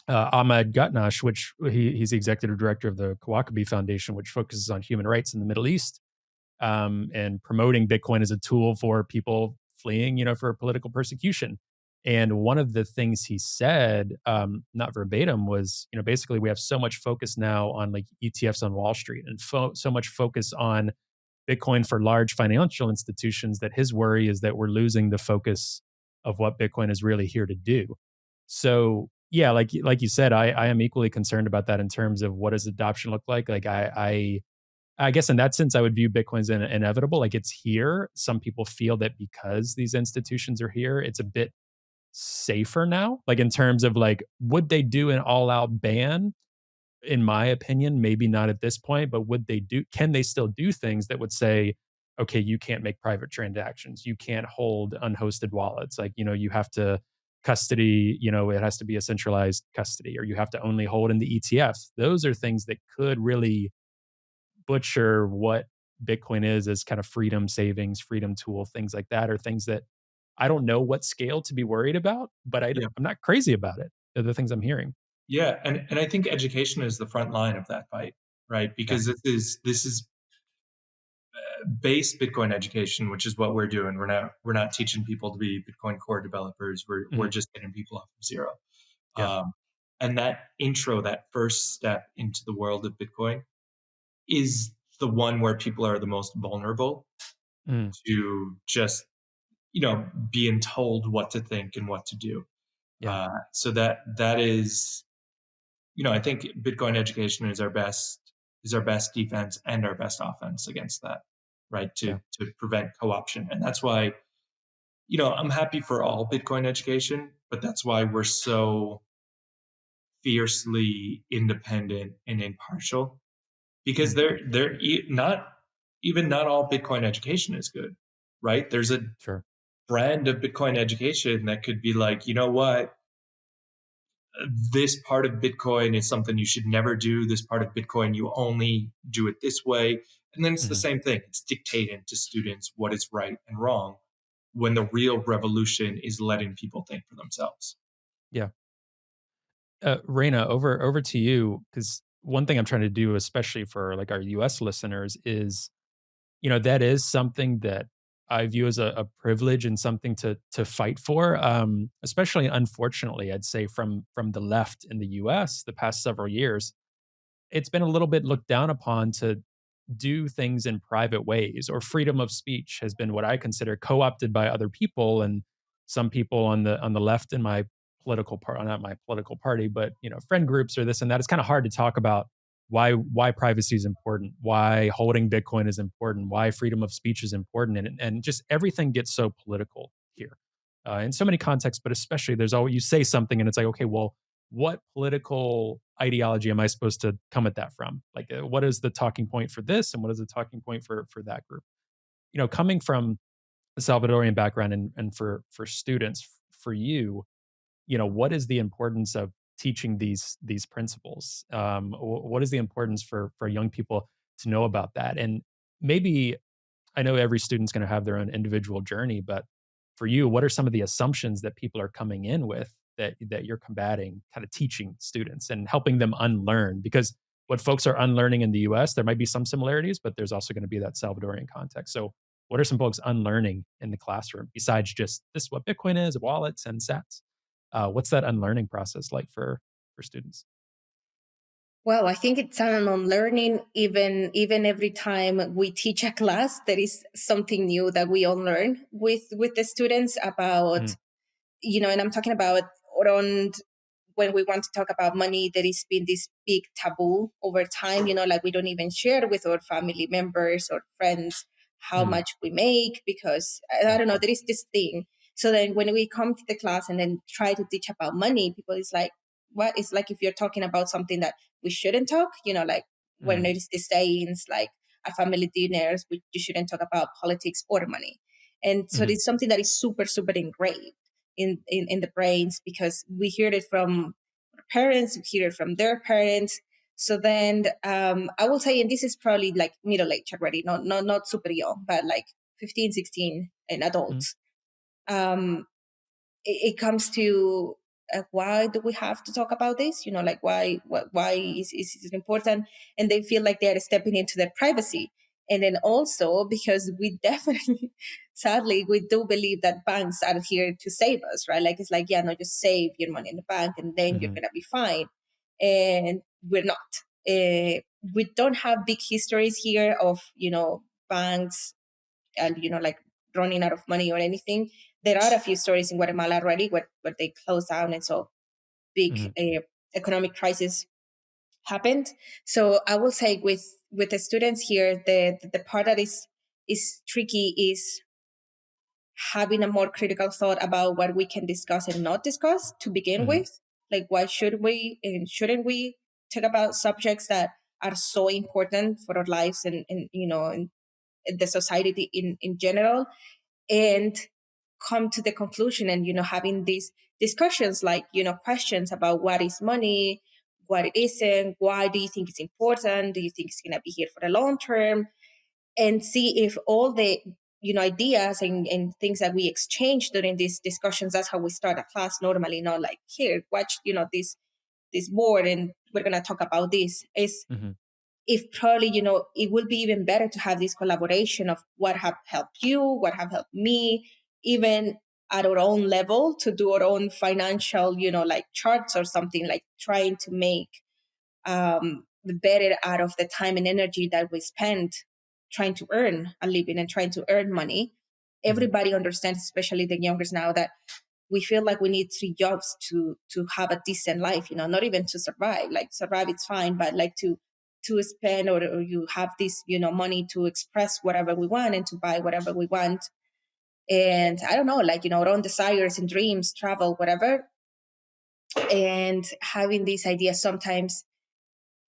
Ahmed Gutnash, which he's the executive director of the Kawakabi Foundation, which focuses on human rights in the Middle East, and promoting Bitcoin as a tool for people fleeing, for political persecution. And one of the things he said, not verbatim, was, basically we have so much focus now on like ETFs on Wall Street and so much focus on Bitcoin for large financial institutions that his worry is that we're losing the focus of what Bitcoin is really here to do. So yeah, like you said, I am equally concerned about that in terms of what does adoption look like. Like I guess in that sense, I would view Bitcoin as inevitable. Like it's here. Some people feel that because these institutions are here, it's a bit safer now. Like in terms of like, would they do an all out ban? In my opinion, maybe not at this point, but can they still do things that would say, okay, you can't make private transactions. You can't hold unhosted wallets. Like, you have to custody, it has to be a centralized custody, or you have to only hold in the ETFs. Those are things that could really butcher what Bitcoin is as kind of freedom savings, freedom tool, things like that, are things that I don't know what scale to be worried about, but Yeah. I'm not crazy about it. They're the things I'm hearing. Yeah, and I think education is the front line of that fight, right? Yeah. Because this is base Bitcoin education, which is what we're doing. We're not teaching people to be Bitcoin core developers. We're Mhm. just getting people off of zero. Yeah. Um, and that intro, that first step into the world of Bitcoin, is the one where people are the most vulnerable Mm. to just being told what to think and what to do. Yeah. So that is, I think Bitcoin education is our best defense and our best offense against that, right? Yeah. To prevent co-option. And that's why, I'm happy for all Bitcoin education, but that's why we're so fiercely independent and impartial, because Mm. not all Bitcoin education is good, right? There's a Sure. brand of Bitcoin education that could be like, you know what? This part of Bitcoin is something you should never do. This part of Bitcoin, you only do it this way. And then it's the Mhm. same thing. It's dictating to students what is right and wrong, when the real revolution is letting people think for themselves. Yeah. Reina, over to you, because one thing I'm trying to do, especially for like our US listeners, is, that is something that I view as a privilege and something to fight for. Especially unfortunately, I'd say from the left in the US the past several years, it's been a little bit looked down upon to do things in private ways, or freedom of speech has been what I consider co-opted by other people. And some people on the left in my political part, not my political party, but friend groups or this and that, it's kind of hard to talk about why privacy is important, why holding Bitcoin is important, why freedom of speech is important, and just everything gets so political here, in so many contexts. But especially, there's always, you say something and it's like, okay, well, what political ideology am I supposed to come at that from? Like, what is the talking point for this, and what is the talking point for that group? Coming from a Salvadorian background, and for students, for you, what is the importance of teaching these principles? What is the importance for young people to know about that? And maybe, I know every student's going to have their own individual journey, but for you, what are some of the assumptions that people are coming in with that you're combating, kind of teaching students and helping them unlearn? Because what folks are unlearning in the US, there might be some similarities, but there's also going to be that Salvadorian context. So what are some folks unlearning in the classroom besides just this is what Bitcoin is, wallets and sats? What's that unlearning process like for students? Well, I think it's an unlearning. Even every time we teach a class, there is something new that we all learn with the students about, Mm, and I'm talking about around when we want to talk about money, there has been this big taboo over time, like we don't even share with our family members or friends how mm, much we make because I don't know, there is this thing. So then when we come to the class and then try to teach about money, people is like, what? It's like if you're talking about something that we shouldn't talk, like when mm, there is these sayings like at family dinners, you shouldn't talk about politics or money. And so mm, it's something that is super, super engraved in the brains because we hear it from our parents, we hear it from their parents. So then I will say, and this is probably like middle age already, not super young, but like 15, 16 and mm, adults. Um, it comes to why do we have to talk about this, like why is it important, and they feel like they're stepping into their privacy. And then also because we definitely sadly we do believe that banks are here to save us, right? Like it's like, yeah, no, just save your money in the bank and then you're mm, gonna be fine. And we're not. We don't have big histories here of banks and like running out of money or anything. There are a few stories in Guatemala already where they closed down, and so big mm, economic crisis happened. So I will say with the students here, the part that is tricky is having a more critical thought about what we can discuss and not discuss to begin mm, with. Like why should we and shouldn't we talk about subjects that are so important for our lives and the society in general, and come to the conclusion and having these discussions like questions about what is money, what it isn't, why do you think it's important, do you think it's going to be here for the long term, and see if all the ideas and things that we exchange during these discussions, that's how we start a class normally, not like here watch this board and we're going to talk about this. Is mm, if probably it will be even better to have this collaboration of what have helped you, what have helped me, even at our own level, to do our own financial like charts or something, like trying to make the better out of the time and energy that we spend trying to earn a living and trying to earn money. mm, Everybody understands, especially the youngers now, that we feel like we need three jobs to have a decent life, not even to survive. Like survive it's fine, but like to spend, or you have this money to express whatever we want and to buy whatever we want. And I don't know, like our own desires and dreams, travel, whatever. And having these ideas, sometimes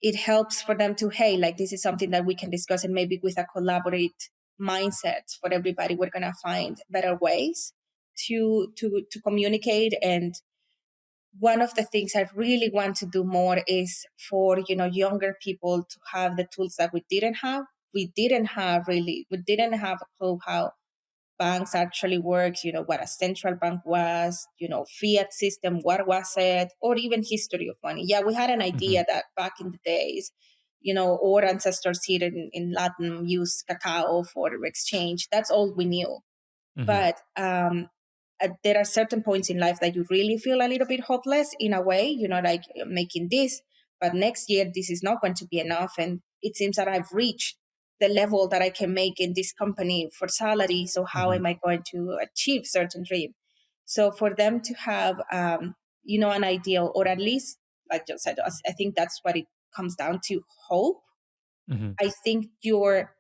it helps for them to, hey, like this is something that we can discuss, and maybe with a collaborate mindset for everybody, we're gonna find better ways to communicate. And one of the things I really want to do more is for younger people to have the tools that we didn't have. We didn't have a clue how banks actually works, what a central bank was, fiat system, what was it, or even history of money. Yeah, we had an mm, idea that back in the days, our ancestors here in Latin used cacao for exchange. That's all we knew. mm, But there are certain points in life that you really feel a little bit hopeless in a way, like making this, but next year this is not going to be enough. And it seems that I've reached the level that I can make in this company for salary. So how mm, am I going to achieve certain dream? So for them to have, an ideal, or at least, like you said, I think that's what it comes down to, hope. mm, I think your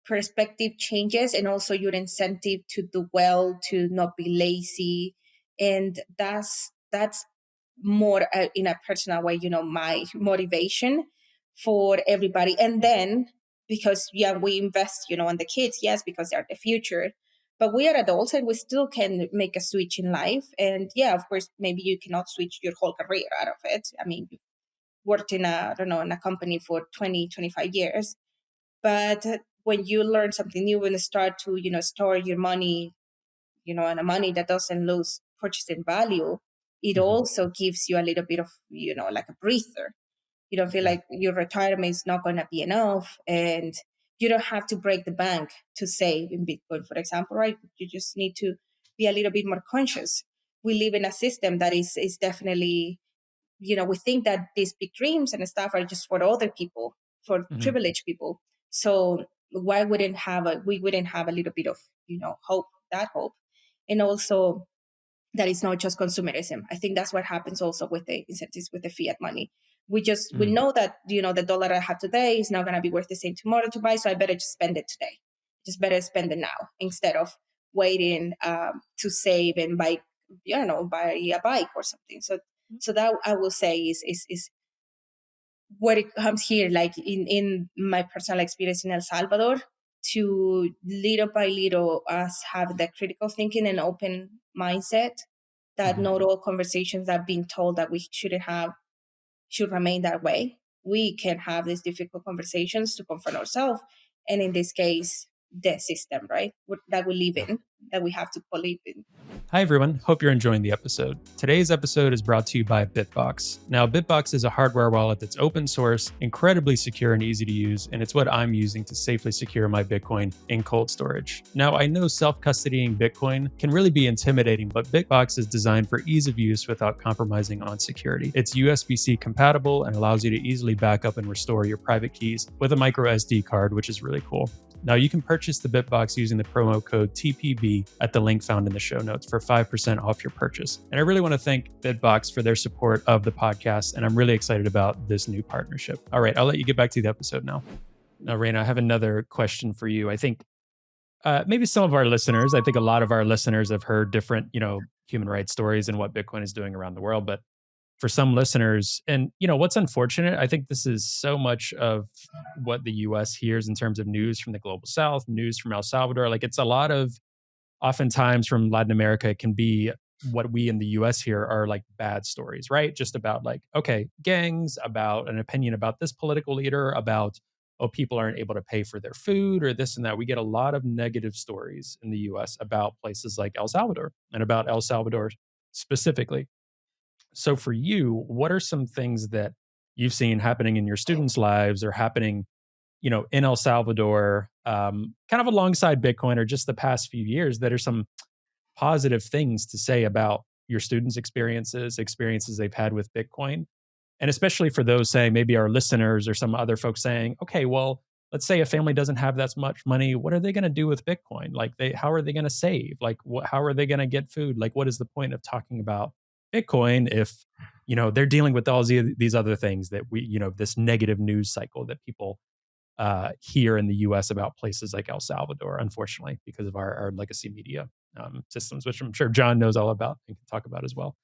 perspective changes, and also your incentive to do well, to not be lazy. And that's more in a personal way, my motivation for everybody. And then because yeah, we invest in the kids, yes, because they're the future, but we are adults and we still can make a switch in life. And yeah, of course, maybe you cannot switch your whole career out of it. I mean, you worked in a, I don't know, in a company for 20, 25 years, but when you learn something new and start to, store your money, and a money that doesn't lose purchasing value, it mm, also gives you a little bit of, like a breather. You don't feel yeah. like your retirement is not going to be enough, and you don't have to break the bank to save in Bitcoin, for example, right? You just need to be a little bit more conscious. We live in a system that is definitely we think that these big dreams and stuff are just for other people, for Hmm. privileged people. So why wouldn't we wouldn't have a little bit of, hope, that hope. And also that it's not just consumerism. I think that's what happens also with the incentives, with the fiat money. We Hmm. know that, the dollar I have today is not going to be worth the same tomorrow to buy, so I better just spend it today. Just better spend it now instead of waiting to save and buy, buy a bike or something. So that I will say is what it comes here, like in my personal experience in El Salvador, to little by little us have the critical thinking and open mindset, that Hmm. not all conversations that being told that we shouldn't have should remain that way. We can have these difficult conversations to confront ourselves, and in this case, the system, right, that we live in, that we have to live in. Hi, everyone. Hope you're enjoying the episode. Today's episode is brought to you by Bitbox. Now, Bitbox is a hardware wallet that's open source, incredibly secure and easy to use, and it's what I'm using to safely secure my Bitcoin in cold storage. Now, I know self-custodying Bitcoin can really be intimidating, but Bitbox is designed for ease of use without compromising on security. It's USB-C compatible and allows you to easily back up and restore your private keys with a micro SD card, which is really cool. Now, you can purchase the Bitbox using the promo code TPB at the link found in the show notes for 5% off your purchase. And I really want to thank Bitbox for their support of the podcast, and I'm really excited about this new partnership. All right, I'll let you get back to the episode now. Now, Reyna, I have another question for you. I think maybe some of our listeners, I think a lot of our listeners have heard different, human rights stories and what Bitcoin is doing around the world. But for some listeners, and what's unfortunate, I think this is so much of what the US hears in terms of news from the global south, news from El Salvador. Like, it's a lot of, oftentimes from Latin America, it can be what we in the US hear are like bad stories, right? Just about, like, okay, gangs, about an opinion about this political leader, about, oh, people aren't able to pay for their food or this and that. We get a lot of negative stories in the US about places like El Salvador and about El Salvador specifically. So for you, what are some things that you've seen happening in your students' lives or happening, in El Salvador, kind of alongside Bitcoin or just the past few years, that are some positive things to say about your students' experiences they've had with Bitcoin? And especially for those saying, maybe our listeners or some other folks saying, okay, well, let's say a family doesn't have that much money. What are they going to do with Bitcoin? Like, how are they going to save? Like, how are they going to get food? Like, what is the point of talking about Bitcoin if, they're dealing with all these other things that we, this negative news cycle that people here in the US about places like El Salvador, unfortunately, because of our legacy media systems, which I'm sure John knows all about and can talk about as well.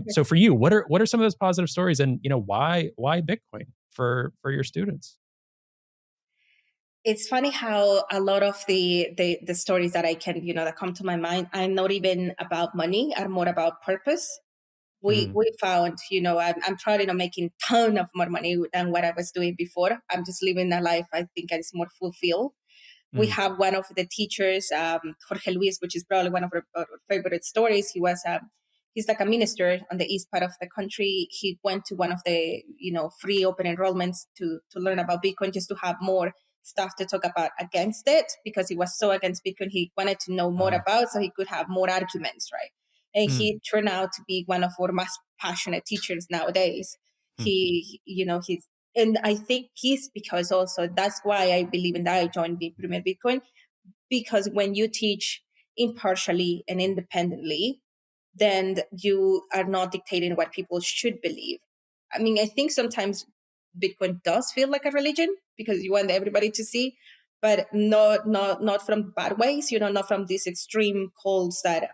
So for you, what are some of those positive stories, and why Bitcoin for your students? It's funny how a lot of the stories that I can, that come to my mind are not even about money, are more about purpose. we Mm, we found, I'm probably not making ton of more money than what I was doing before. I'm just living a life I think is more fulfilled. We mm, have one of the teachers, Jorge Luis, which is probably one of our favorite stories. He's like a minister on the east part of the country. He went to one of the free open enrollments to learn about Bitcoin, just to have more stuff to talk about against it, because he was so against Bitcoin. He wanted to know more uh, about, so he could have more arguments, right? And mm, he turned out to be one of our most passionate teachers nowadays. mm, He's and I think he's, because also that's why I believe in that I joined the Premier Bitcoin, because when you teach impartially and independently, then you are not dictating what people should believe. I mean, I think sometimes Bitcoin does feel like a religion because you want everybody to see, but not from bad ways, not from these extreme calls that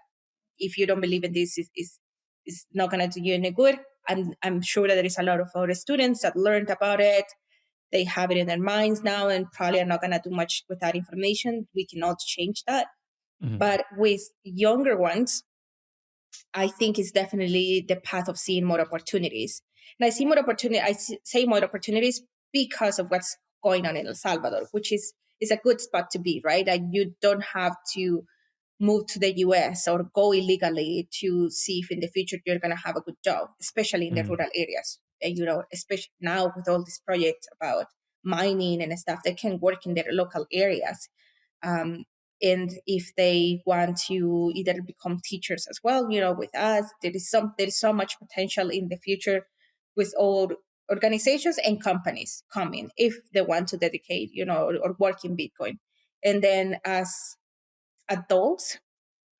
if you don't believe in this is not going to do you any good. I'm sure that there is a lot of our students that learned about it. They have it in their minds now and probably are not going to do much with that information. We cannot change that. mm, But with younger ones, I think it's definitely the path of seeing more opportunities. And I see more opportunity. Say more opportunities because of what's going on in El Salvador, which is a good spot to be, right? Like, you don't have to move to the US or go illegally to see if in the future you're going to have a good job, especially in the mm, rural areas. And, especially now with all these projects about mining and stuff, they can work in their local areas. Um, and if they want to either become teachers as well, with us, there is so much potential in the future with all organizations and companies coming if they want to dedicate, or work in Bitcoin. And then as adults,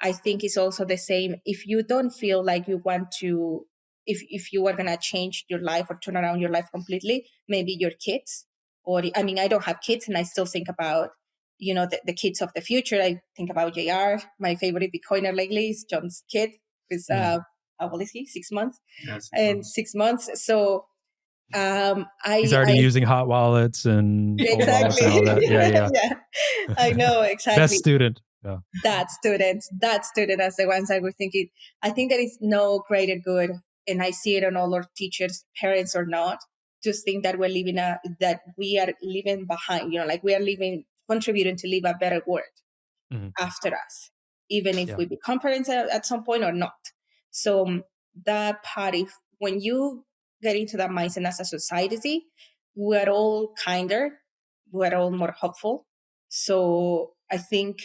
I think it's also the same. If you don't feel like you want to, if you are going to change your life or turn around your life completely, maybe your kids, or I mean, I don't have kids and I still think about, the kids of the future. I think about JR. My favorite Bitcoiner lately is John's kid. Is how old is he? 6 months? Yeah, 6 months. 6 months. So He's already I using hot wallets and cold wallets exactly. and all that. Yeah, Yeah, I know Best exactly. student. Yeah. That student as the ones I were thinking. I think there is no greater good, and I see it on all our teachers, parents or not, to think that that we are leaving behind, like we are leaving, contributing to leave a better world Hmm. after us, even if Yeah. we become parents at some point or not. So that part, if when you get into that mindset as a society, we're all kinder, we're all more hopeful. So I think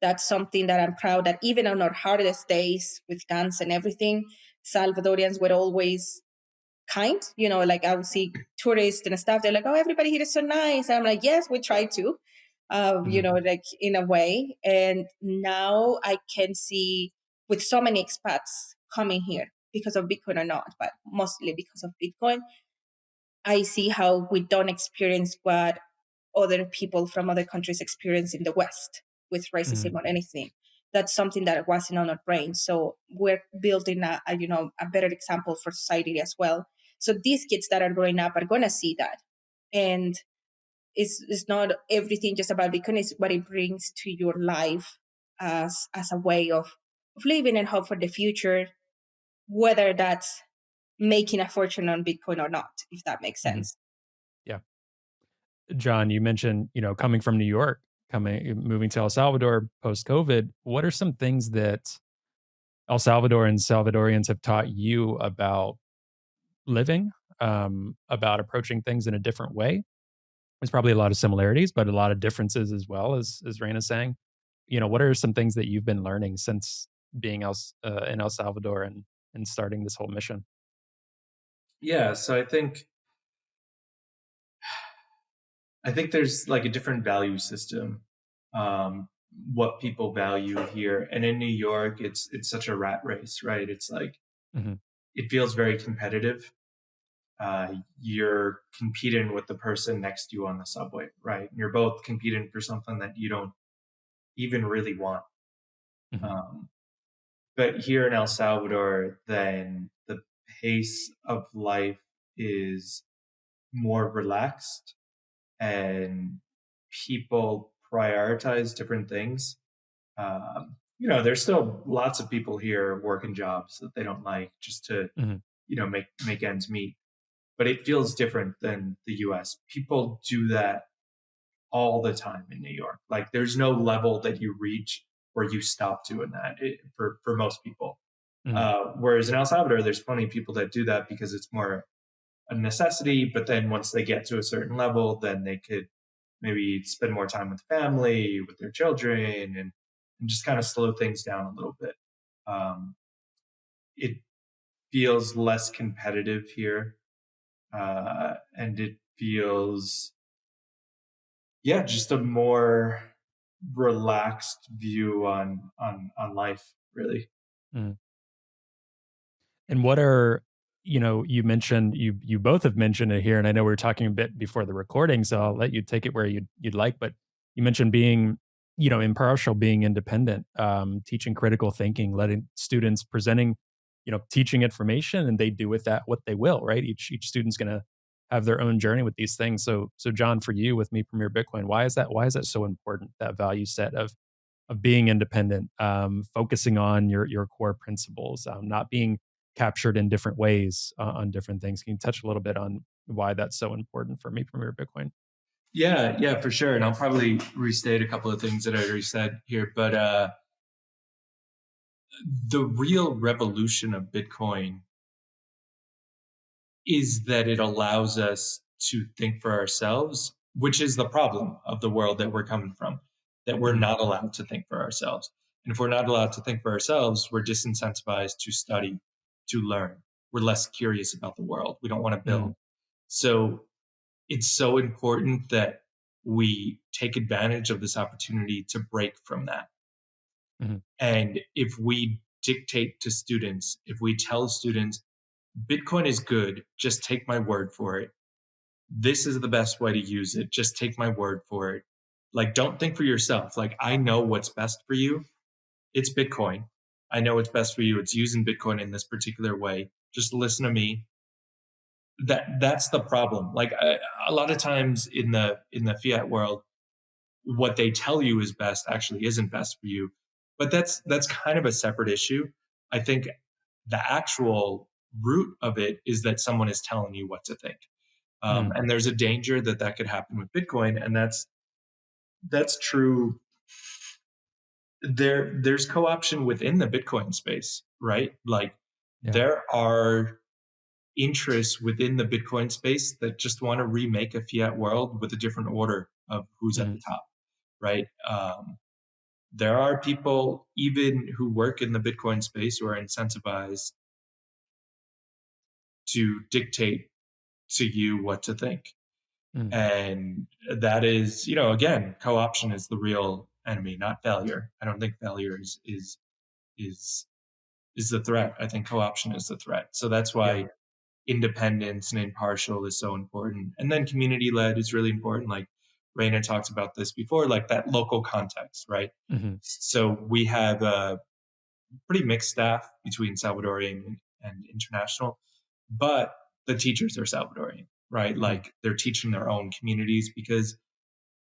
that's something that I'm proud that even on our hardest days with guns and everything, Salvadorians were always kind. Like I would see tourists and stuff. They're like, "Oh, everybody here is so nice." And I'm like, "Yes, we try to." Like in a way. And now I can see with so many expats coming here because of Bitcoin or not, but mostly because of Bitcoin, I see how we don't experience what other people from other countries experience in the West with Hmm. racism or anything. That's something that wasn't on our brain. So we're building a better example for society as well. So these kids that are growing up are gonna see that. And it's not everything just about Bitcoin, it's what it brings to your life as a way of living and hope for the future, whether that's making a fortune on Bitcoin or not, if that makes Hmm. sense. Yeah. John, you mentioned, coming from New York, moving to El Salvador post COVID. What are some things that El Salvador and Salvadorians have taught you about living, about approaching things in a different way? There's probably a lot of similarities, but a lot of differences as well, as Reina's saying. What are some things that you've been learning since being in El Salvador and starting this whole mission? Yeah, so I think there's like a different value system, um, what people value here. And in New York, it's such a rat race, right? It's like Hmm. it feels very competitive. You're competing with the person next to you on the subway, right? You're both competing for something that you don't even really want. Hmm. Um, but here in El Salvador, then the pace of life is more relaxed and people prioritize different things. There's still lots of people here working jobs that they don't like just to, Hmm. make ends meet. But it feels different than the US. People do that all the time in New York. Like there's no level that you reach where you stop doing that for most people. Hmm. Whereas in El Salvador, there's plenty of people that do that because it's more a necessity. But then once they get to a certain level, then they could maybe spend more time with family, with their children, and just kind of slow things down a little bit. Um, it feels less competitive here, and it feels, yeah, just a more relaxed view on life, really. And what are, you mentioned, you both have mentioned it here, and I know we were talking a bit before the recording, so I'll let you take it where you'd like. But you mentioned being, impartial, being independent, teaching critical thinking, letting students presenting, teaching information, and they do with that what they will, right? Each student's going to have their own journey with these things. So John, for you with Me Premier Bitcoin, why is that? Why is that so important? That value set of being independent, focusing on your core principles, not being captured in different ways on different things. Can you touch a little bit on why that's so important for Me Premier Bitcoin? Yeah, for sure. And I'll probably restate a couple of things that I already said here, but the real revolution of Bitcoin is that it allows us to think for ourselves, which is the problem of the world that we're coming from, that we're Mhm. not allowed to think for ourselves. And if we're not allowed to think for ourselves, we're disincentivized to study, to learn. we're less curious about the world. We don't want to build. Mm. So it's so important that we take advantage of this opportunity to break from that. Mhm. And if we dictate to students, if we tell students, Bitcoin is good, just take my word for it. This is the best way to use it. Just take my word for it. Like, don't think for yourself. Like, I know what's best for you. It's Bitcoin. I know what's best for you. It's using Bitcoin in this particular way. Just listen to me. That's the problem. Like, a lot of times in the fiat world, what they tell you is best actually isn't best for you. But that's kind of a separate issue. I think the actual root of it is that someone is telling you what to think. Mm. And there's a danger that could happen with Bitcoin, and that's true. There's co-option within the Bitcoin space, right? Like, Yeah. there are interests within the Bitcoin space that just want to remake a fiat world with a different order of who's at Mhm. the top, right? There are people even who work in the Bitcoin space who are incentivized to dictate to you what to think. Mm. And that is, again, co-option is the real enemy, not failure. I don't think failure is is the threat. I think co-option is the threat. So that's Yeah. why independence and impartial is so important. And then community led is really important. Like Reyna talked about this before, like that local context, right? Mhm. So we have a pretty mixed staff between Salvadorian and international, but the teachers are Salvadorian, right? Mm. Like, they're teaching their own communities because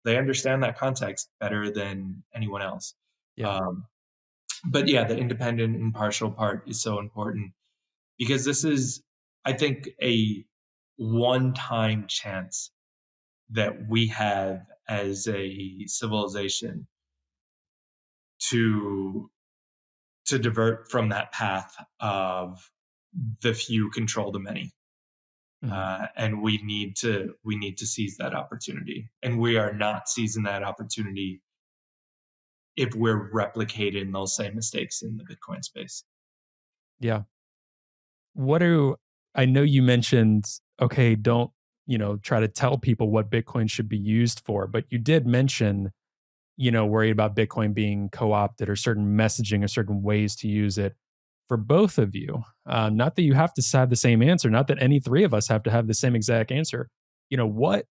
they understand that context better than anyone else. Yeah. Um, but yeah, the independent, impartial part is so important because this is, I think, a one-time chance that we have as a civilization to divert from that path of the few control the many. Mhm. And we need to seize that opportunity, and we are not seizing that opportunity if we're replicating those same mistakes in the Bitcoin space. Yeah. What do I know you mentioned, okay, don't, try to tell people what Bitcoin should be used for, but you did mention, worried about Bitcoin being co-opted or certain messaging or certain ways to use it for both of you. Not that you have to have the same answer, not that any three of us have to have the same exact answer. What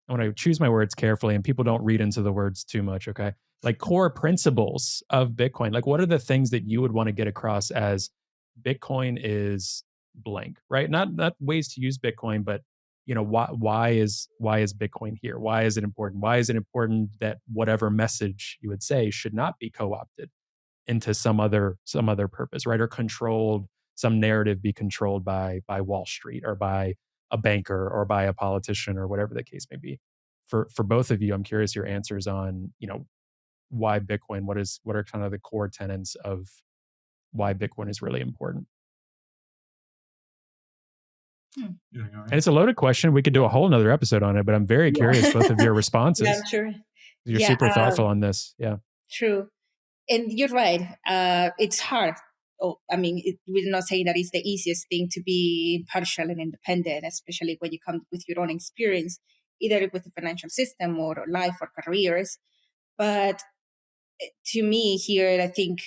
I want to choose my words carefully and people don't read into the words too much, okay? Like core principles of Bitcoin. Like what are the things that you would want to get across as Bitcoin is blank, right? Not ways to use Bitcoin, but why is Bitcoin here? Why is it important? Why is it important that whatever message you would say should not be co-opted into some other purpose, right? Or controlled, some narrative be controlled by Wall Street or by a banker or by a politician or whatever the case may be. For both of you, I'm curious your answers on, why Bitcoin, what are kind of the core tenets of why Bitcoin is really important. You know, And it's a loaded question. We could do a whole nother episode on it, but I'm very curious Yeah. both of your Yeah, I'm responses. sure. You're Yeah, super thoughtful on this. Yeah. true. And you're right. It's hard. Oh, I mean, we're not saying that it's the easiest thing to be impartial and independent, especially when you come with your own experience, either with the financial system or life or careers. But to me here, I think,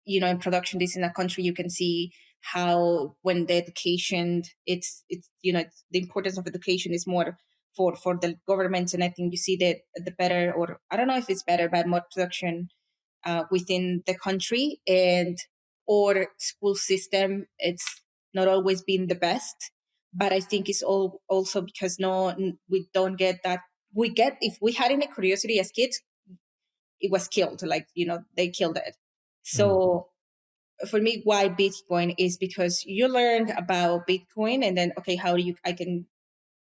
in production, this in a country, you can see how when the education, it's the importance of education is more for the government. And I think you see that the better, or I don't know if it's better, but more production within the country, and or school system, it's not always been the best. But I think it's all also because we don't get that. We get, if we had any curiosity as kids, it was killed, like they killed it. Mm. So for me, why Bitcoin is because you learned about Bitcoin, and then, okay, how do you I can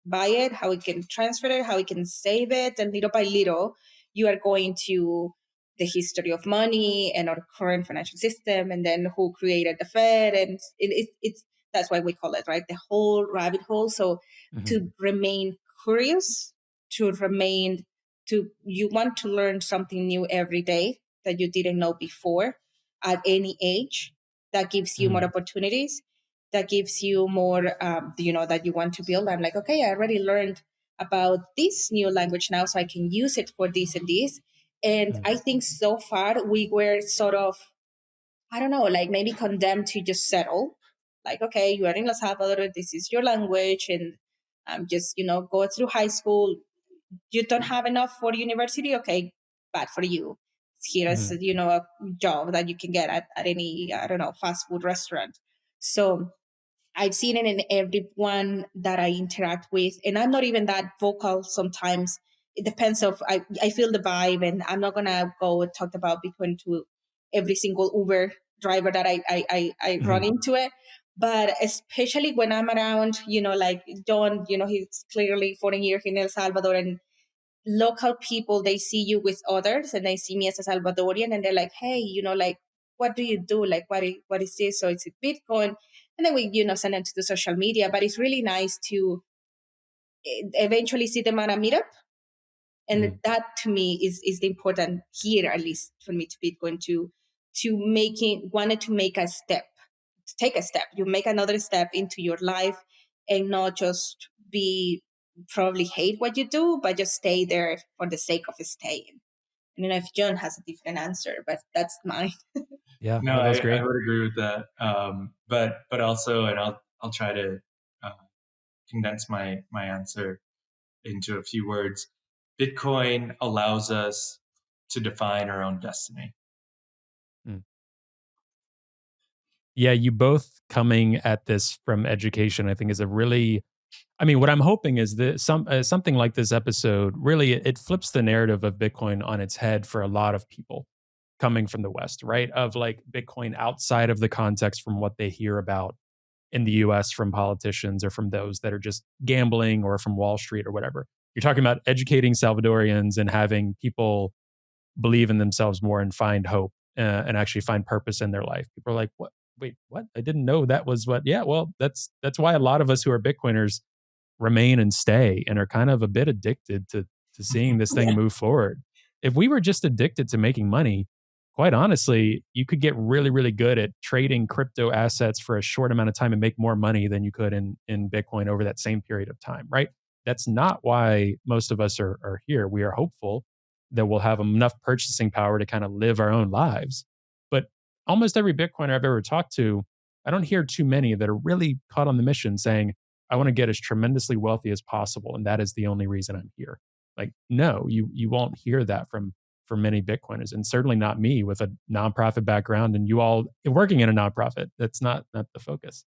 buy it, how we can transfer it, how we can save it, and little by little, you are going to the history of money and our current financial system, and then who created the Fed, and it's that's why we call it, right, the whole rabbit hole. So Mhm. to remain curious, to remain to you want to learn something new every day that you didn't know before at any age, that gives you more Mm. opportunities. that gives you more, that you want to build. I'm like, okay, I already learned about this new language now, so I can use it for this and this. And I think so far we were sort of, I don't know, like maybe condemned to just settle. Like, okay, you are in El Salvador, this is your language, and just, go through high school. You don't have enough for university, okay, bad for you. Here's, a job that you can get at any, I don't know, fast food restaurant. So I've seen it in everyone that I interact with, and I'm not even that vocal sometimes. It depends of I feel the vibe, and I'm not gonna go and talk about Bitcoin to every single Uber driver that I run into it. But especially when I'm around, like John, he's clearly 14 years in El Salvador, and local people, they see you with others, and they see me as a Salvadorian, and they're like, hey, like, what do you do? Like, what is this? So it's a Bitcoin. And then we, send them to the social media. But it's really nice to eventually see them at a meetup. And that to me is the important here, at least for me, to Bitcoin, wanted to make a step, to take a step. You make another step into your life, and not just be probably hate what you do, but just stay there for the sake of staying. I don't know if John has a different answer, but that's mine. Yeah, No, that's I great. would agree with that. But also, and I'll try to condense my answer into a few words. Bitcoin allows us to define our own destiny. Yeah, you both coming at this from education, I think, is a really, I mean, what I'm hoping is that something like this episode really it flips the narrative of Bitcoin on its head for a lot of people coming from the West, right? Of like Bitcoin outside of the context from what they hear about in the US from politicians or from those that are just gambling or from Wall Street or whatever. You're talking about educating Salvadorians and having people believe in themselves more and find hope and actually find purpose in their life. People are like, "What? Wait, what? I didn't know that was what." Yeah, well, that's why a lot of us who are Bitcoiners remain and stay and are kind of a bit addicted to seeing this thing Yeah. move forward. If we were just addicted to making money, quite honestly, you could get really, really good at trading crypto assets for a short amount of time and make more money than you could in Bitcoin over that same period of time, right? That's not why most of us are here. We are hopeful that we'll have enough purchasing power to kind of live our own lives. But almost every Bitcoiner I've ever talked to, I don't hear too many that are really caught on the mission saying, I want to get as tremendously wealthy as possible, and that is the only reason I'm here. Like, no, you won't hear that from many Bitcoiners, and certainly not me with a nonprofit background, and you all working in a nonprofit. That's not the focus.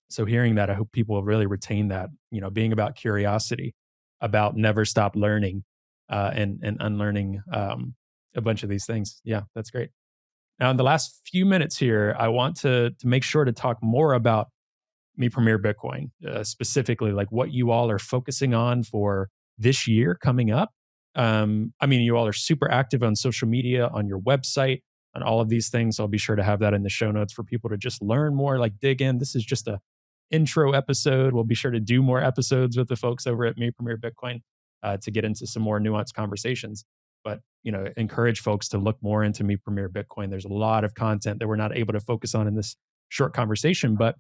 So hearing that, I hope people will really retain that. Being about curiosity, about never stop learning, and unlearning a bunch of these things. Yeah, that's great. Now, in the last few minutes here, I want to make sure to talk more about Me Premier Bitcoin, specifically like what you all are focusing on for this year coming up. I mean, you all are super active on social media, on your website, on all of these things. I'll be sure to have that in the show notes for people to just learn more, like dig in. This is just a intro episode. We'll be sure to do more episodes with the folks over at Me Premier Bitcoin to get into some more nuanced conversations. But encourage folks to look more into Me Premier Bitcoin. There's a lot of content that we're not able to focus on in this short conversation, but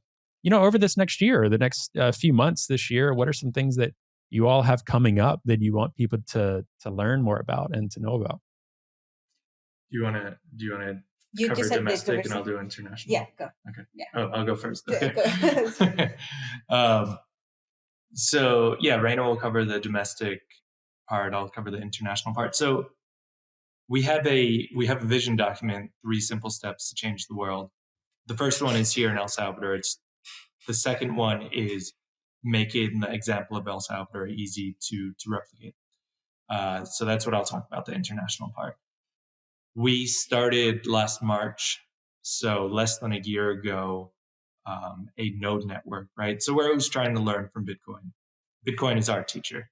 over this next year or the next few months this year, what are some things that you all have coming up that you want people to learn more about and to know about? Do you want to You cover just said domestic and I'll do international? Yeah, go. Okay. Yeah. Oh, I'll go first. Go. Okay. So yeah, Reyna will cover the domestic part. I'll cover the international part. So we have a vision document, 3 simple steps to change the world. The first one is here in El Salvador. The second one is making the example of El Salvador easy to replicate. So that's what I'll talk about, the international part. We started last March, so less than a year ago, a node network, right? So we're always trying to learn from Bitcoin. Bitcoin is our teacher.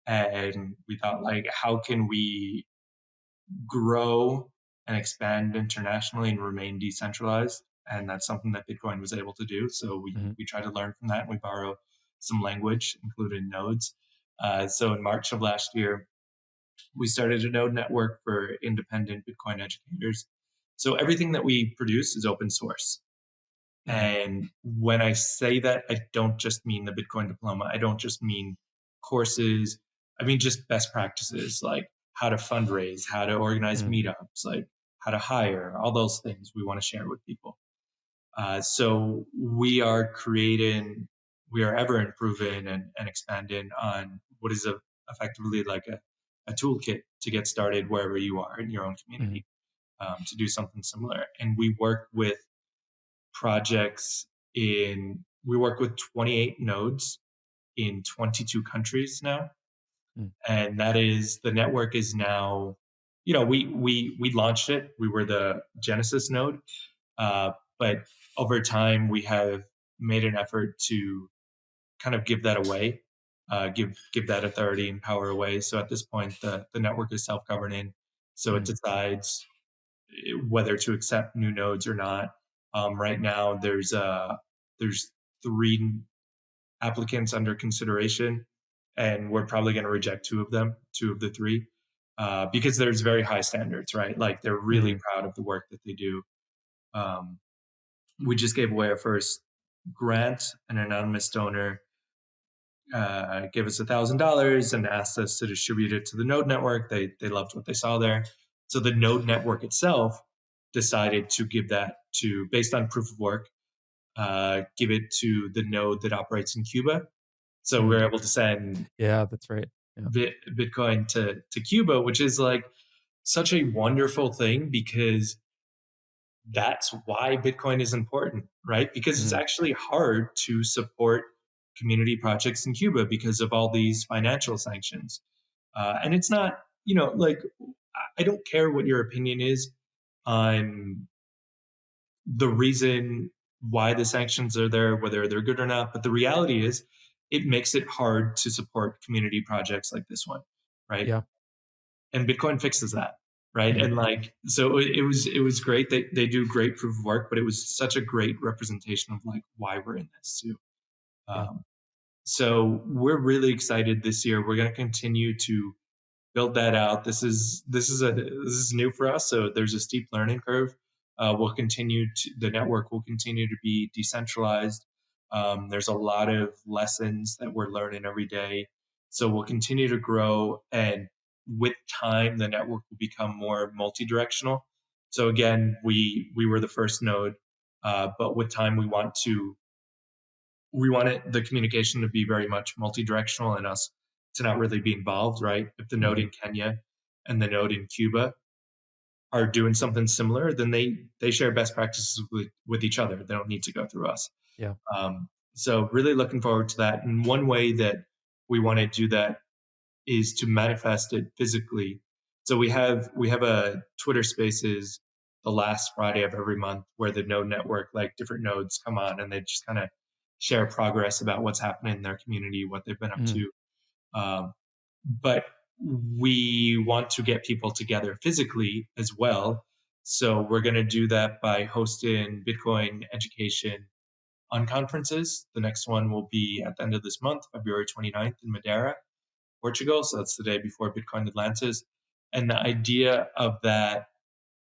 And we thought, like, how can we grow and expand internationally and remain decentralized? And that's something that Bitcoin was able to do. So we try to learn from that, and we borrow some language, including nodes. So in March of last year, we started a node network for independent Bitcoin educators. So everything that we produce is open source. And when I say that, I don't just mean the Bitcoin diploma. I don't just mean courses. I mean just best practices, like how to fundraise, how to organize meetups, like how to hire, all those things we want to share with people. So we are ever improving and expanding on what is effectively like a toolkit to get started wherever you are in your own community, to do something similar. And we work with projects we work with 28 nodes in 22 countries now. And that is, the network is now, we launched it. We were the Genesis node. But over time, we have made an effort to kind of give that away, give that authority and power away. So at this point, the network is self-governing. So it decides whether to accept new nodes or not. Right now, there's 3 applicants under consideration, and we're probably going to reject 2 of the 3, because there's very high standards, right? Like they're really proud of the work that they do. We just gave away our first grant. An anonymous donor gave us $1,000 and asked us to distribute it to the node network. They loved what they saw there. So the node network itself decided to give that to, based on proof of work, give it to the node that operates in Cuba. So we're able to send that's right. Bitcoin to Cuba, which is like such a wonderful thing, because that's why Bitcoin is important, right? Because it's actually hard to support community projects in Cuba because of all these financial sanctions. And it's not, like, I don't care what your opinion is on the reason why the sanctions are there, whether they're good or not. But the reality is, it makes it hard to support community projects like this one, right? Yeah. And Bitcoin fixes that, right? And like, so it was great. They do great proof of work, but it was such a great representation of like why we're in this too. So we're really excited this year. We're going to continue to build that out. This is new for us, so there's a steep learning curve. The network will continue to be decentralized. There's a lot of lessons that we're learning every day, so we'll continue to grow. And with time, the network will become more multi-directional. So again, we were the first node, but with time, we want the communication to be very much multi-directional, and us to not really be involved, right? If the node in Kenya and the node in Cuba are doing something similar, then they share best practices with each other. They don't need to go through us. Yeah. So really looking forward to that. And one way that we want to do that is to manifest it physically. So we have a Twitter Spaces the last Friday of every month, where the node network, like different nodes, come on and they just kind of share progress about what's happening in their community, what they've been up to. But we want to get people together physically as well. So we're going to do that by hosting Bitcoin education unconferences. The next one will be at the end of this month, February 29th, in Madeira, Portugal. So that's the day before Bitcoin Atlantis. And the idea of that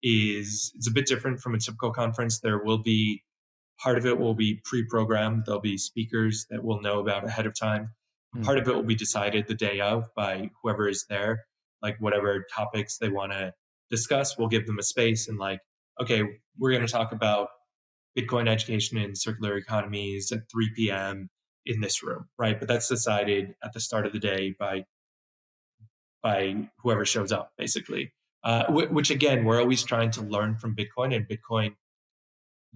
is, it's a bit different from a typical conference. Part of it will be pre-programmed. There'll be speakers that we'll know about ahead of time. Part of it will be decided the day of by whoever is there, like whatever topics they want to discuss. We'll give them a space and like, okay, we're going to talk about Bitcoin education and circular economies at 3 p.m. in this room, right? But that's decided at the start of the day by whoever shows up, basically. Which again, we're always trying to learn from Bitcoin, and Bitcoin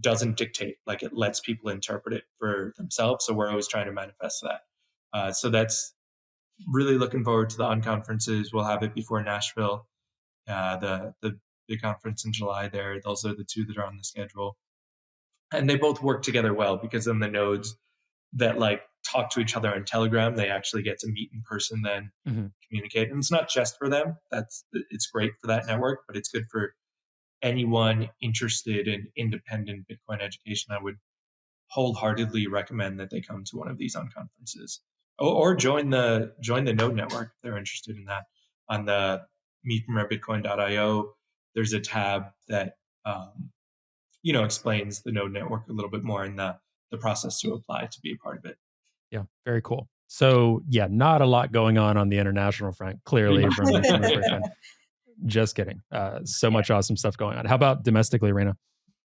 doesn't dictate, like it lets people interpret it for themselves. So we're always trying to manifest that. So that's really looking forward to the unconferences. We'll have it before Nashville, the big conference in July there. Those are the 2 that are on the schedule. And they both work together well, because then the nodes that like talk to each other on Telegram, they actually get to meet in person, then communicate. And it's not just for them. It's great for that network, but it's good for anyone interested in independent Bitcoin education. I would wholeheartedly recommend that they come to one of these unconferences, or join the node network if they're interested in that. On the meetfromeverbitcoin.io, there's a tab that explains the node network a little bit more and the process to apply to be a part of it. Yeah, very cool. So yeah, not a lot going on the international front, clearly from a Bitcoin. Just kidding. So much awesome stuff going on. How about domestically, Reyna?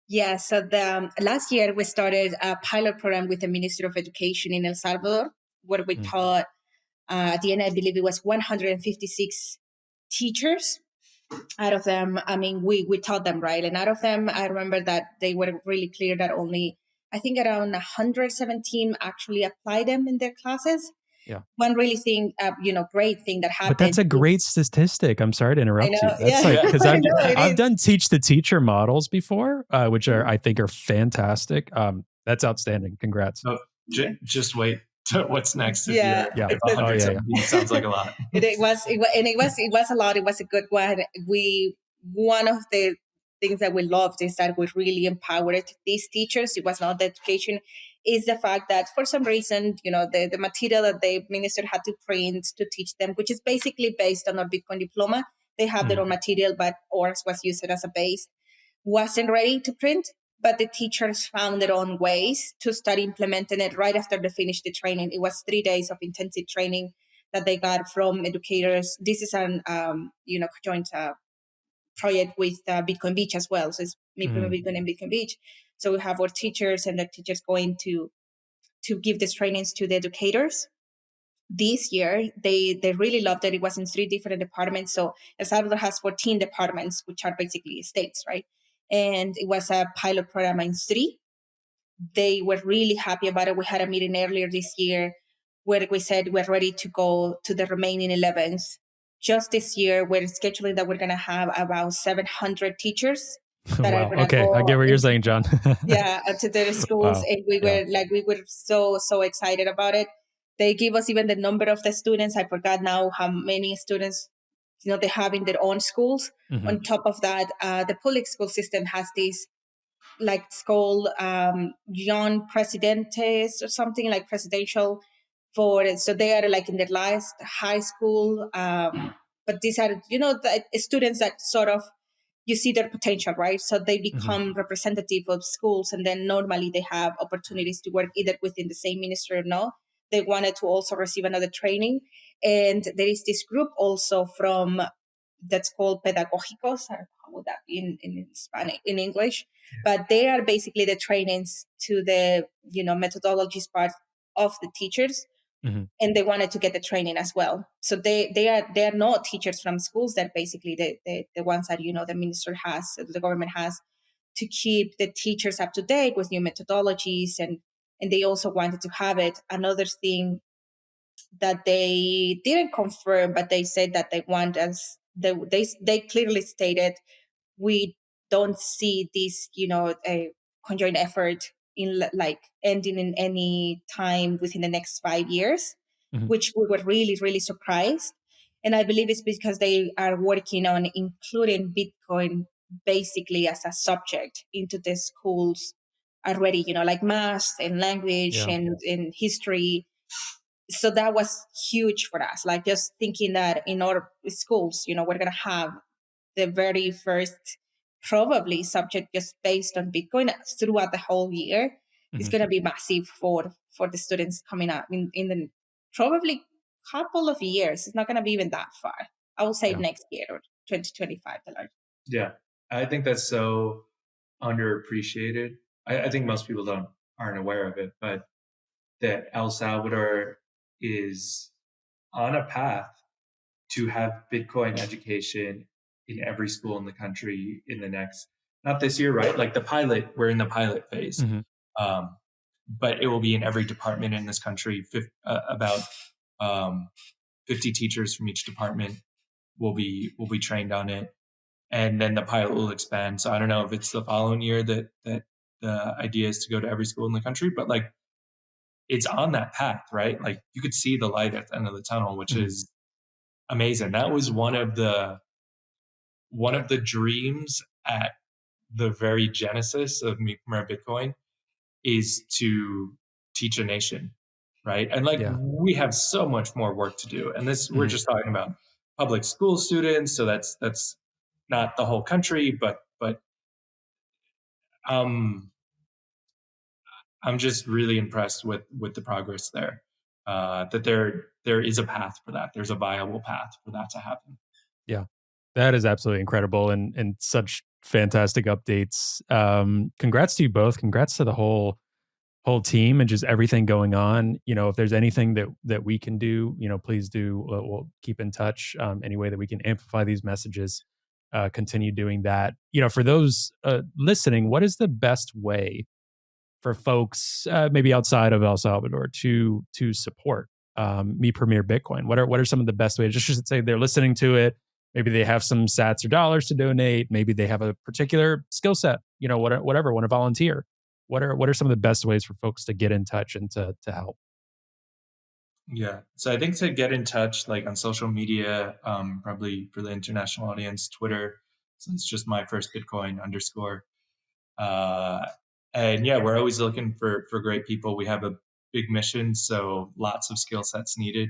Yeah, so the last year we started a pilot program with the Ministry of Education in El Salvador, where we taught, at the end, I believe it was 156 teachers. Out of them, I mean, we taught them, right? And out of them, I remember that they were really clear that only, I think around 117 actually applied them in their classes. Yeah. One really great thing that happened. But that's a great statistic. I'm sorry to interrupt you. That's yeah. because I've done teach the teacher models before, which I think are fantastic. That's outstanding. Congrats. So just wait. What's next? Yeah. If 117 sounds like a lot. It was a lot. It was a good one. One of the things that we loved is that we really empowered these teachers. It was not the education, is the fact that for some reason, the material that the minister had to print to teach them, which is basically based on our Bitcoin diploma, they have their own material, but ours was used as a base, wasn't ready to print. But the teachers found their own ways to start implementing it right after they finished the training. It was 3 days of intensive training that they got from educators. This is an joint project with Bitcoin Beach as well. So it's Bitcoin and Bitcoin Beach. So we have our teachers and the teachers going to give these trainings to the educators. This year, they really loved it. It was in 3 different departments. So El Salvador has 14 departments, which are basically states, right? And it was a pilot program in 3. They were really happy about it. We had a meeting earlier this year where we said we're ready to go to the remaining 11s. Just this year, we're scheduling that we're going to have about 700 teachers. That wow. Okay, I get what you're saying, John. To their schools. Wow. And we were so excited about it. They give us even the number of the students. I forgot now how many students they have in their own schools. On top of that, the public school system has this school John Presidentes or something like presidential so they are in their last high school. But these are the students that sort of you see their potential, right? So they become representative of schools, and then normally they have opportunities to work either within the same ministry or no. They wanted to also receive another training. And there is this group also from that's called pedagógicos. How would that be in Spanish, in English? But they are basically the trainings to the methodologies part of the teachers. And they wanted to get the training as well. So they are not teachers from schools. They're basically the ones that the minister has, the government has, to keep the teachers up to date with new methodologies, and they also wanted to have it. Another thing that they didn't confirm, but they said that they want us. They clearly stated we don't see this a conjoined effort in ending in any time within the next 5 years, which we were really, really surprised. And I believe it's because they are working on including Bitcoin basically as a subject into the schools already, like math and language and history. So that was huge for us, just thinking that in our schools, we're going to have the very first probably subject just based on Bitcoin throughout the whole year. It's going to be massive for the students coming up in the probably couple of years. It's not going to be even that far. I will say next year or 2025. Yeah, I think that's so underappreciated. I think most people aren't aware of it, but that El Salvador is on a path to have Bitcoin education in every school in the country in the next, not this year, right? Like we're in the pilot phase. But it will be in every department in this country. About 50 teachers from each department will be trained on it. And then the pilot will expand. So I don't know if it's the following year that the idea is to go to every school in the country, but it's on that path, right? You could see the light at the end of the tunnel, which is amazing. That was one of the dreams at the very genesis of Mi Primer Bitcoin, is to teach a nation, right? And we have so much more work to do. And this, we're just talking about public school students. So that's not the whole country, but I'm just really impressed with the progress there. That there is a path for that. There's a viable path for that to happen. Yeah, that is absolutely incredible and such fantastic updates. Congrats to you both. Congrats to the whole team and just everything going on. If there's anything that we can do, please do. We'll keep in touch. Any way that we can amplify these messages, continue doing that. For those listening, what is the best way for folks maybe outside of El Salvador to support Me Premier Bitcoin? What are some of the best ways? Just should say they're listening to it. Maybe they have some sats or dollars to donate. Maybe they have a particular skill set. Whatever. Want to volunteer. What are some of the best ways for folks to get in touch and to help? Yeah. So I think to get in touch, like on social media, probably for the international audience, Twitter. So it's just my first Bitcoin _. And yeah, we're always looking for great people. We have a big mission, so lots of skill sets needed.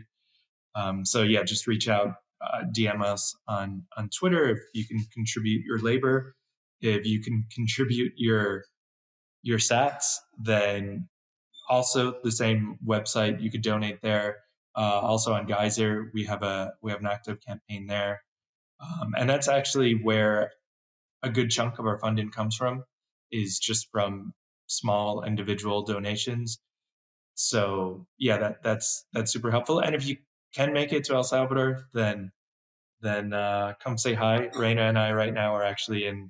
So yeah, just reach out, DM us on Twitter if you can contribute your labor. If you can contribute your sats, then also the same website, you could donate there. Also on Geyser, we have an active campaign there. And that's actually where a good chunk of our funding comes from, is just from small individual donations. So yeah, that's super helpful. And if you can make it to El Salvador, then come say hi. Reyna and I right now are actually in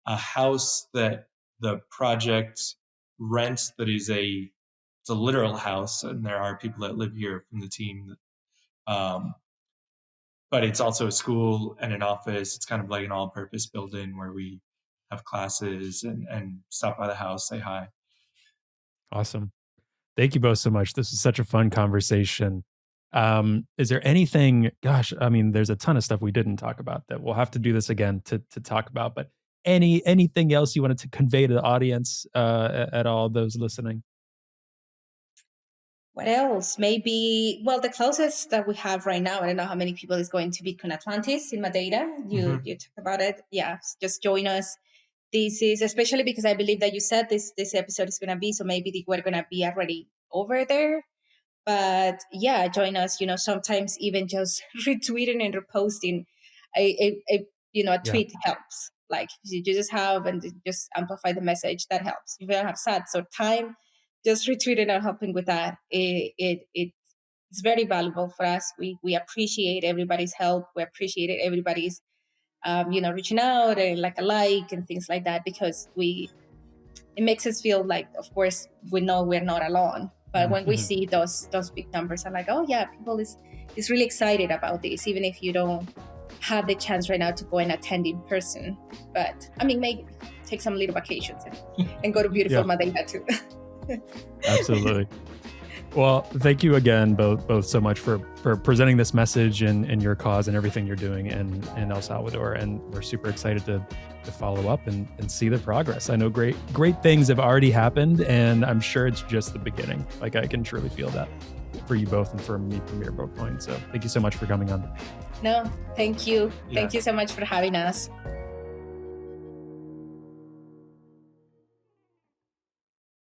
a house that the project rents that is it's a literal house, and there are people that live here from the team. But it's also a school and an office. It's kind of like an all-purpose building where we have classes and stop by the house, say hi. Awesome. Thank you both so much. This was such a fun conversation. Is there anything, gosh, I mean, there's a ton of stuff we didn't talk about that we'll have to do this again to talk about, but anything else you wanted to convey to the audience, at all, those listening? What else? Maybe, well, the closest that we have right now, I don't know how many people is going to Bitcoin Atlantis in Madeira. You talked about it. Yeah, just join us. This is especially because I believe that you said this episode is going to be, so maybe we're going to be already over there. But yeah, join us. Sometimes even just retweeting and reposting a Yeah. tweet helps. Like you just have and just amplify the message, that helps. If you don't have sats or time, just retweeting and helping with that. It's very valuable for us. We appreciate everybody's help. We appreciate everybody's reaching out and like and things like that, because it makes us feel like, of course, we know we're not alone. But when we see those big numbers, I'm like, oh yeah, people is really excited about this, even if you don't have the chance right now to go and attend in person. But I mean, maybe take some little vacations and go to beautiful Madeira too. Absolutely. Well, thank you again, both so much for presenting this message and your cause and everything you're doing in El Salvador. And we're super excited to follow up and see the progress. I know great things have already happened, and I'm sure it's just the beginning. Like, I can truly feel that for you both and for Me Premier Bitcoin. So thank you so much for coming on. No, thank you. Yeah. Thank you so much for having us.